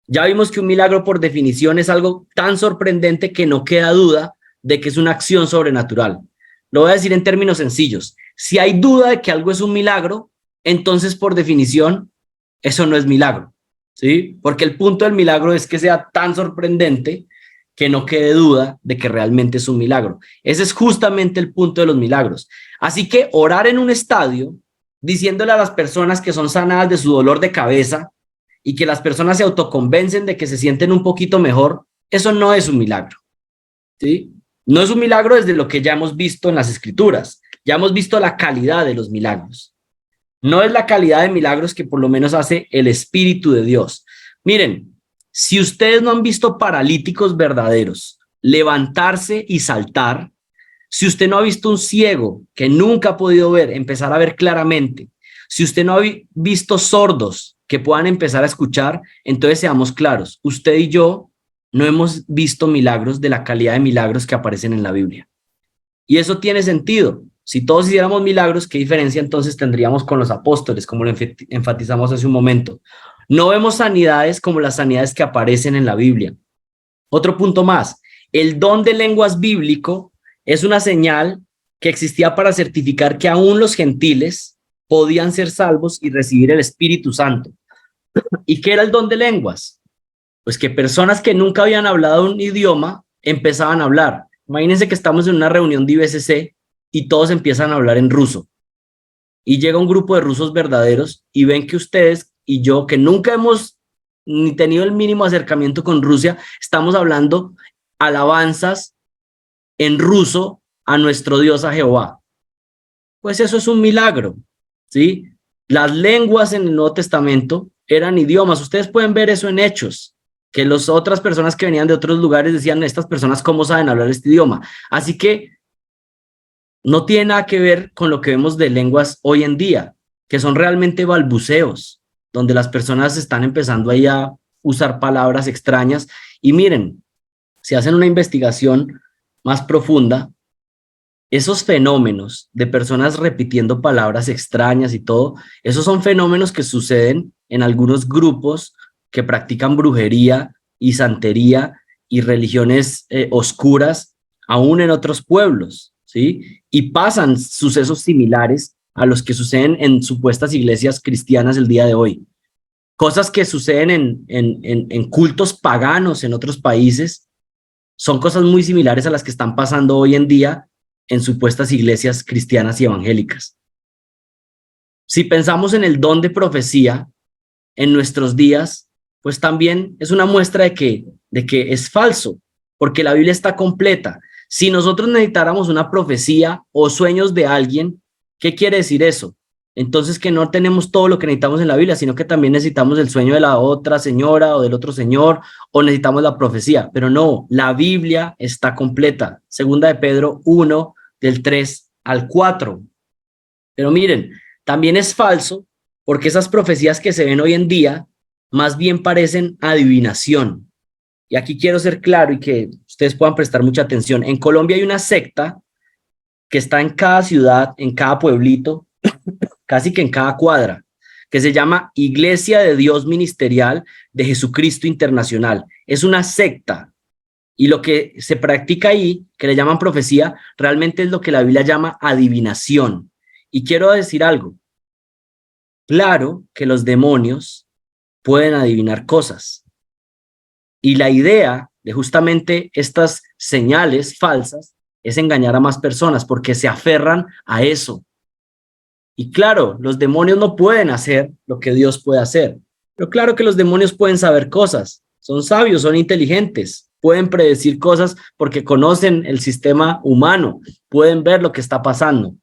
Ya vimos que un milagro por definición es algo tan sorprendente que no queda duda de que es una acción sobrenatural. Lo voy a decir en términos sencillos. Si hay duda de que algo es un milagro, entonces por definición eso no es milagro, ¿sí? Porque el punto del milagro es que sea tan sorprendente que no quede duda de que realmente es un milagro. Ese es justamente el punto de los milagros. Así que orar en un estadio, diciéndole a las personas que son sanadas de su dolor de cabeza y que las personas se autoconvencen de que se sienten un poquito mejor, eso no es un milagro, ¿sí? No es un milagro desde lo que ya hemos visto en las Escrituras. Ya hemos visto la calidad de los milagros. No es la calidad de milagros que por lo menos hace el Espíritu de Dios. Miren, si ustedes no han visto paralíticos verdaderos levantarse y saltar, si usted no ha visto un ciego que nunca ha podido ver, empezar a ver claramente, si usted no ha visto sordos que puedan empezar a escuchar, entonces seamos claros, usted y yo no hemos visto milagros de la calidad de milagros que aparecen en la Biblia. Y eso tiene sentido. Si todos hiciéramos milagros, ¿qué diferencia entonces tendríamos con los apóstoles, como lo enfatizamos hace un momento? No vemos sanidades como las sanidades que aparecen en la Biblia. Otro punto más, el don de lenguas bíblico es una señal que existía para certificar que aún los gentiles podían ser salvos y recibir el Espíritu Santo. ¿Y qué era el don de lenguas? Pues que personas que nunca habían hablado un idioma empezaban a hablar. Imagínense que estamos en una reunión de IBCC y todos empiezan a hablar en ruso. Y llega un grupo de rusos verdaderos y ven que ustedes y yo, que nunca hemos ni tenido el mínimo acercamiento con Rusia, estamos hablando alabanzas en ruso a nuestro Dios, a Jehová. Pues eso es un milagro, ¿sí? Las lenguas en el Nuevo Testamento eran idiomas. Ustedes pueden ver eso en Hechos, que las otras personas que venían de otros lugares decían, estas personas, ¿cómo saben hablar este idioma? Así que no tiene nada que ver con lo que vemos de lenguas hoy en día, que son realmente balbuceos, donde las personas están empezando ahí a usar palabras extrañas. Y miren, si hacen una investigación, más profunda, esos fenómenos de personas repitiendo palabras extrañas y todo, esos son fenómenos que suceden en algunos grupos que practican brujería y santería y religiones oscuras, aún en otros pueblos, ¿sí? Y pasan sucesos similares a los que suceden en supuestas iglesias cristianas el día de hoy. Cosas que suceden en cultos paganos en otros países son cosas muy similares a las que están pasando hoy en día en supuestas iglesias cristianas y evangélicas. Si pensamos en el don de profecía en nuestros días, pues también es una muestra de que es falso, porque la Biblia está completa. Si nosotros necesitáramos una profecía o sueños de alguien, ¿qué quiere decir eso? Entonces que no tenemos todo lo que necesitamos en la Biblia, sino que también necesitamos el sueño de la otra señora o del otro señor, o necesitamos la profecía. Pero no, la Biblia está completa. Segunda de Pedro 1, del 3 al 4. Pero miren, también es falso porque esas profecías que se ven hoy en día más bien parecen adivinación. Y aquí quiero ser claro y que ustedes puedan prestar mucha atención. En Colombia hay una secta que está en cada ciudad, en cada pueblito, casi que en cada cuadra, que se llama Iglesia de Dios Ministerial de Jesucristo Internacional. Es una secta y lo que se practica ahí, que le llaman profecía, realmente es lo que la Biblia llama adivinación. Y quiero decir algo, claro que los demonios pueden adivinar cosas. Y la idea de justamente estas señales falsas es engañar a más personas porque se aferran a eso. Y claro, los demonios no pueden hacer lo que Dios puede hacer. Pero claro que los demonios pueden saber cosas. Son sabios, son inteligentes. Pueden predecir cosas porque conocen el sistema humano. Pueden ver lo que está pasando.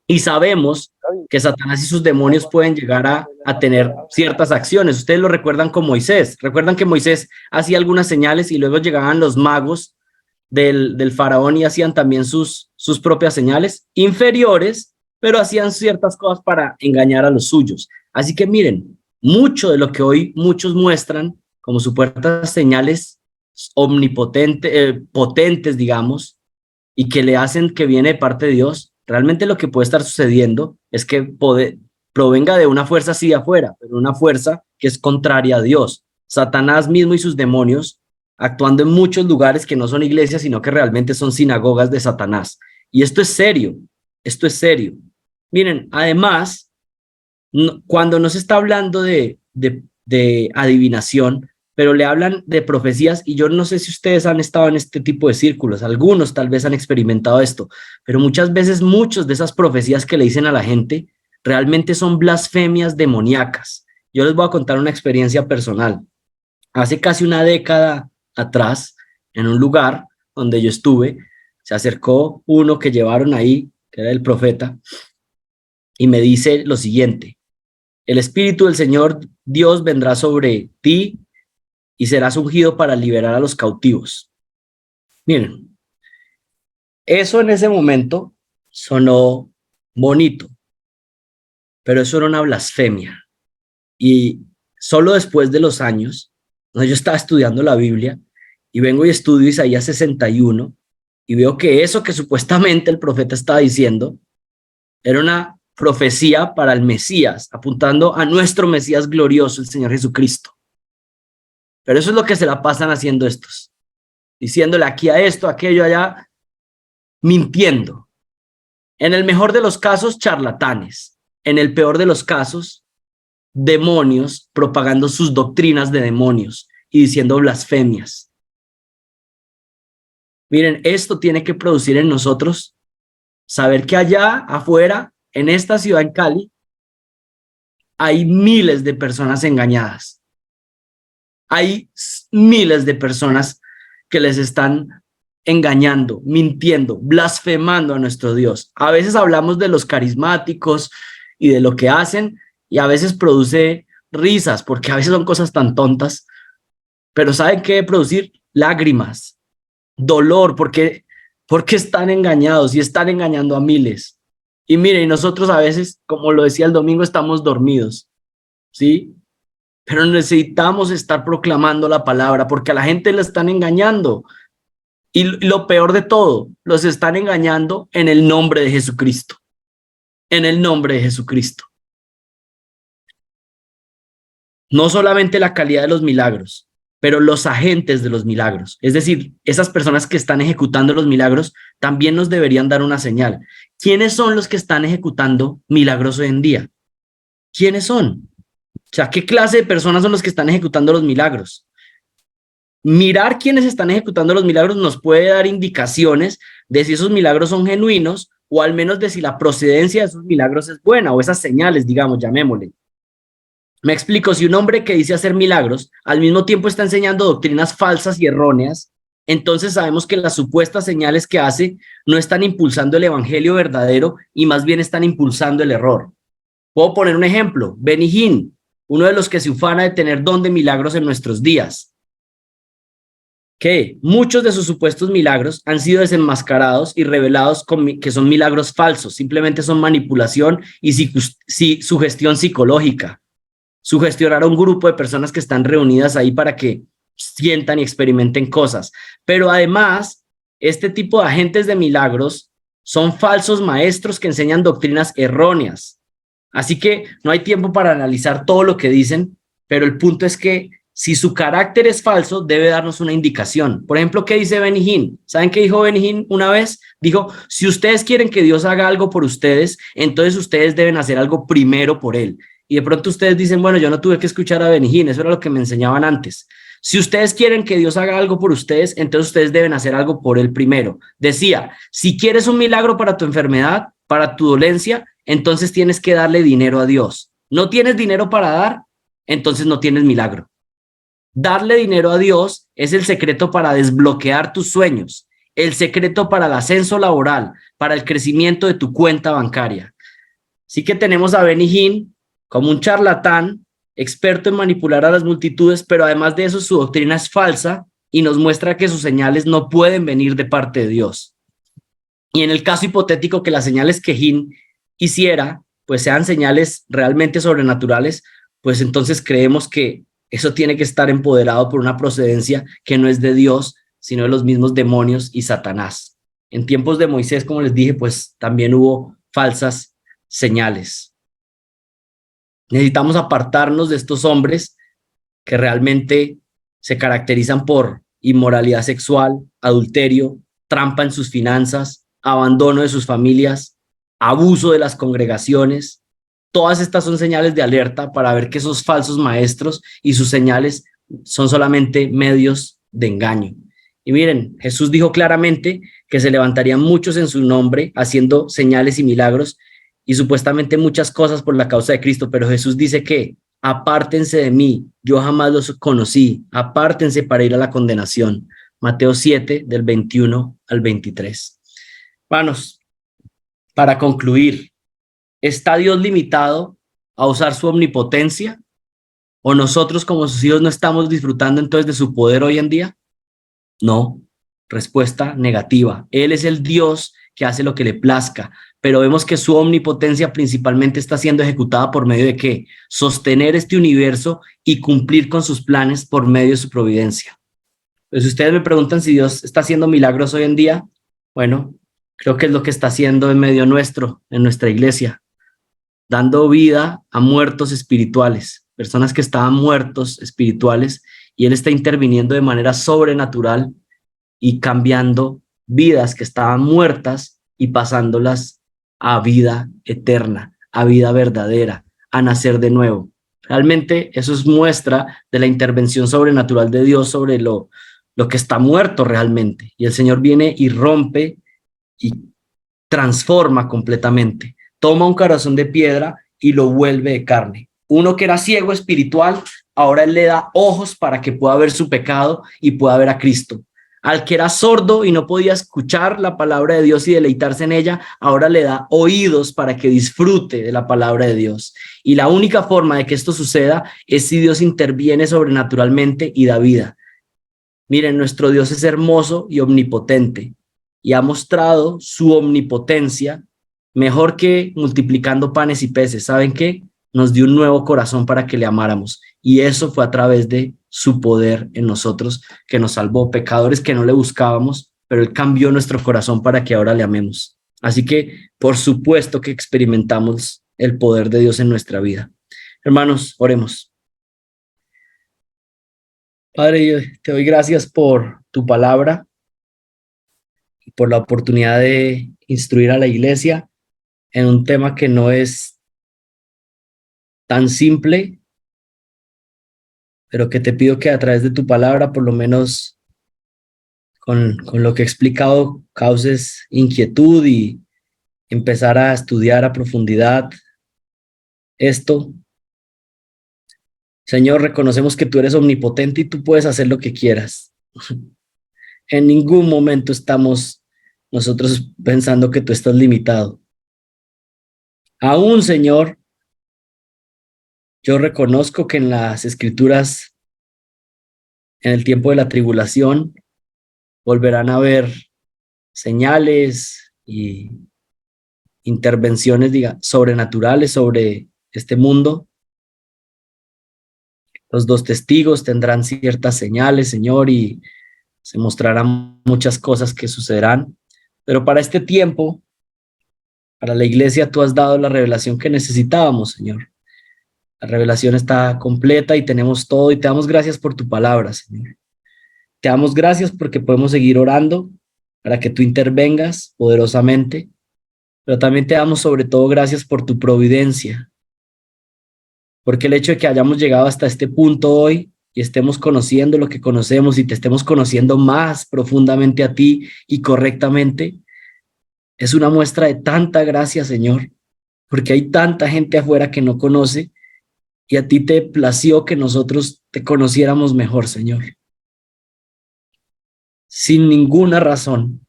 Y sabemos que Satanás y sus demonios pueden llegar a tener ciertas acciones. Ustedes lo recuerdan con Moisés. Recuerdan que Moisés hacía algunas señales y luego llegaban los magos del faraón y hacían también sus propias señales inferiores, pero hacían ciertas cosas para engañar a los suyos. Así que miren, mucho de lo que hoy muchos muestran como supuestas señales omnipotentes, potentes, digamos, y que le hacen que viene de parte de Dios, realmente lo que puede estar sucediendo es que provenga de una fuerza así de afuera, pero una fuerza que es contraria a Dios. Satanás mismo y sus demonios actuando en muchos lugares que no son iglesias, sino que realmente son sinagogas de Satanás. Y esto es serio, esto es serio. Miren, además, cuando no se está hablando de adivinación, pero le hablan de profecías, y yo no sé si ustedes han estado en este tipo de círculos, algunos tal vez han experimentado esto, pero muchas veces muchas de esas profecías que le dicen a la gente realmente son blasfemias demoníacas. Yo les voy a contar una experiencia personal. Hace casi una década atrás, en un lugar donde yo estuve, se acercó uno que llevaron ahí, que era el profeta, y me dice lo siguiente: el Espíritu del Señor Dios vendrá sobre ti y serás ungido para liberar a los cautivos. Miren, eso en ese momento sonó bonito, pero eso era una blasfemia. Y solo después de los años, cuando yo estaba estudiando la Biblia y vengo y estudio Isaías 61 y veo que eso que supuestamente el profeta estaba diciendo era una profecía para el Mesías, apuntando a nuestro Mesías glorioso, el Señor Jesucristo. Pero eso es lo que se la pasan haciendo estos, diciéndole aquí a esto, aquello, allá, mintiendo. En el mejor de los casos, charlatanes. En el peor de los casos, demonios propagando sus doctrinas de demonios y diciendo blasfemias. Miren, esto tiene que producir en nosotros saber que allá afuera, en esta ciudad en Cali, hay miles de personas engañadas. Hay miles de personas que les están engañando, mintiendo, blasfemando a nuestro Dios. A veces hablamos de los carismáticos y de lo que hacen y a veces produce risas porque a veces son cosas tan tontas, pero ¿saben qué? Producir lágrimas, dolor, porque están engañados y están engañando a miles. Y miren, nosotros a veces, como lo decía el domingo, estamos dormidos, ¿sí? Pero necesitamos estar proclamando la palabra porque a la gente le están engañando. Y lo peor de todo, los están engañando en el nombre de Jesucristo. En el nombre de Jesucristo. No solamente la calidad de los milagros, pero los agentes de los milagros. Es decir, esas personas que están ejecutando los milagros también nos deberían dar una señal. ¿Quiénes son los que están ejecutando milagros hoy en día? ¿Quiénes son? O sea, ¿qué clase de personas son los que están ejecutando los milagros? Mirar quiénes están ejecutando los milagros nos puede dar indicaciones de si esos milagros son genuinos o al menos de si la procedencia de esos milagros es buena o esas señales, digamos, llamémosle. Me explico, si un hombre que dice hacer milagros al mismo tiempo está enseñando doctrinas falsas y erróneas, entonces sabemos que las supuestas señales que hace no están impulsando el evangelio verdadero y más bien están impulsando el error. Puedo poner un ejemplo, Benny Hinn, uno de los que se ufana de tener don de milagros en nuestros días, que muchos de sus supuestos milagros han sido desenmascarados y revelados que son milagros falsos, simplemente son manipulación y sugestión psicológica. Sugestionar a un grupo de personas que están reunidas ahí para que sientan y experimenten cosas. Pero además, este tipo de agentes de milagros son falsos maestros que enseñan doctrinas erróneas. Así que no hay tiempo para analizar todo lo que dicen, pero el punto es que si su carácter es falso, debe darnos una indicación. Por ejemplo, ¿qué dice Benny Hinn? ¿Saben qué dijo Benny Hinn una vez? Dijo, si ustedes quieren que Dios haga algo por ustedes, entonces ustedes deben hacer algo primero por él. Y de pronto ustedes dicen, bueno, yo no tuve que escuchar a Benny Hinn, eso era lo que me enseñaban antes. Si ustedes quieren que Dios haga algo por ustedes, entonces ustedes deben hacer algo por él primero. Decía, si quieres un milagro para tu enfermedad, para tu dolencia, entonces tienes que darle dinero a Dios. ¿No tienes dinero para dar? Entonces no tienes milagro. Darle dinero a Dios es el secreto para desbloquear tus sueños, el secreto para el ascenso laboral, para el crecimiento de tu cuenta bancaria. Así que tenemos a Benny Hinn como un charlatán, experto en manipular a las multitudes, pero además de eso su doctrina es falsa y nos muestra que sus señales no pueden venir de parte de Dios. Y en el caso hipotético que las señales que Hinn hiciera, pues sean señales realmente sobrenaturales, pues entonces creemos que eso tiene que estar empoderado por una procedencia que no es de Dios, sino de los mismos demonios y Satanás. En tiempos de Moisés, como les dije, pues también hubo falsas señales. Necesitamos apartarnos de estos hombres que realmente se caracterizan por inmoralidad sexual, adulterio, trampa en sus finanzas, abandono de sus familias, abuso de las congregaciones. Todas estas son señales de alerta para ver que esos falsos maestros y sus señales son solamente medios de engaño. Y miren, Jesús dijo claramente que se levantarían muchos en su nombre haciendo señales y milagros y supuestamente muchas cosas por la causa de Cristo, pero Jesús dice que apártense de mí, yo jamás los conocí, apártense para ir a la condenación. Mateo 7, del 21 al 23. Hermanos, para concluir, ¿está Dios limitado a usar su omnipotencia? ¿O nosotros como sus hijos no estamos disfrutando entonces de su poder hoy en día? No, respuesta negativa. Él es el Dios que hace lo que le plazca, pero vemos que su omnipotencia principalmente está siendo ejecutada por medio de ¿qué? Sostener este universo y cumplir con sus planes por medio de su providencia. Pues si ustedes me preguntan si Dios está haciendo milagros hoy en día, bueno, creo que es lo que está haciendo en medio nuestro, en nuestra iglesia, dando vida a muertos espirituales, personas que estaban muertos espirituales, y Él está interviniendo de manera sobrenatural y cambiando vidas que estaban muertas y pasándolas a vida eterna, a vida verdadera, a nacer de nuevo. Realmente eso es muestra de la intervención sobrenatural de Dios sobre lo que está muerto realmente. Y el Señor viene y rompe y transforma completamente. Toma un corazón de piedra y lo vuelve de carne. Uno que era ciego espiritual, ahora Él le da ojos para que pueda ver su pecado y pueda ver a Cristo. Al que era sordo y no podía escuchar la palabra de Dios y deleitarse en ella, ahora le da oídos para que disfrute de la palabra de Dios. Y la única forma de que esto suceda es si Dios interviene sobrenaturalmente y da vida. Miren, nuestro Dios es hermoso y omnipotente y ha mostrado su omnipotencia mejor que multiplicando panes y peces. ¿Saben qué? Nos dio un nuevo corazón para que le amáramos. Y eso fue a través de su poder en nosotros, que nos salvó, pecadores que no le buscábamos, pero Él cambió nuestro corazón para que ahora le amemos. Así que, por supuesto que experimentamos el poder de Dios en nuestra vida. Hermanos, oremos. Padre, yo te doy gracias por tu palabra y por la oportunidad de instruir a la iglesia en un tema que no es tan simple, pero que te pido que a través de tu palabra, por lo menos con lo que he explicado, causes inquietud y empezar a estudiar a profundidad esto. Señor, reconocemos que tú eres omnipotente y tú puedes hacer lo que quieras. En ningún momento estamos nosotros pensando que tú estás limitado. Aún, Señor, yo reconozco que en las escrituras, en el tiempo de la tribulación, volverán a haber señales y intervenciones, sobrenaturales sobre este mundo. Los dos testigos tendrán ciertas señales, Señor, y se mostrarán muchas cosas que sucederán. Pero para este tiempo, para la iglesia, tú has dado la revelación que necesitábamos, Señor. La revelación está completa y tenemos todo, y te damos gracias por tu palabra, Señor. Te damos gracias porque podemos seguir orando para que tú intervengas poderosamente, pero también te damos sobre todo gracias por tu providencia, porque el hecho de que hayamos llegado hasta este punto hoy y estemos conociendo lo que conocemos y te estemos conociendo más profundamente a ti y correctamente, es una muestra de tanta gracia, Señor, porque hay tanta gente afuera que no conoce y a ti te plació que nosotros te conociéramos mejor, Señor. Sin ninguna razón.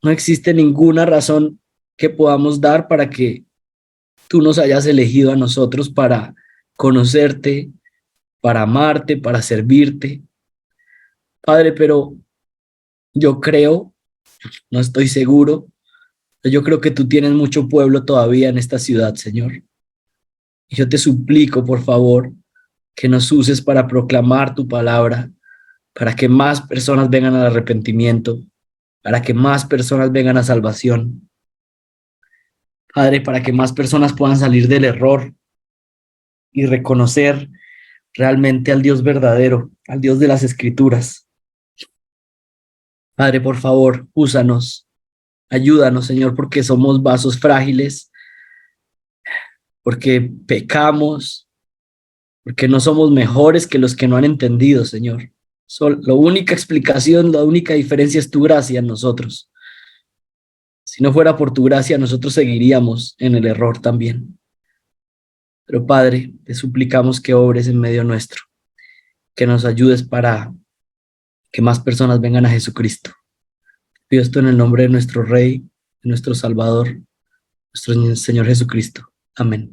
No existe ninguna razón que podamos dar para que tú nos hayas elegido a nosotros para conocerte, para amarte, para servirte. Padre, pero yo creo, no estoy seguro, yo creo que tú tienes mucho pueblo todavía en esta ciudad, Señor. Y yo te suplico, por favor, que nos uses para proclamar tu palabra, para que más personas vengan al arrepentimiento, para que más personas vengan a salvación. Padre, para que más personas puedan salir del error y reconocer realmente al Dios verdadero, al Dios de las Escrituras. Padre, por favor, úsanos, ayúdanos, Señor, porque somos vasos frágiles, porque pecamos, porque no somos mejores que los que no han entendido, Señor. La única explicación, la única diferencia es tu gracia en nosotros. Si no fuera por tu gracia, nosotros seguiríamos en el error también. Pero Padre, te suplicamos que obres en medio nuestro, que nos ayudes para que más personas vengan a Jesucristo. Pido esto en el nombre de nuestro Rey, de nuestro Salvador, nuestro Señor Jesucristo. Amén.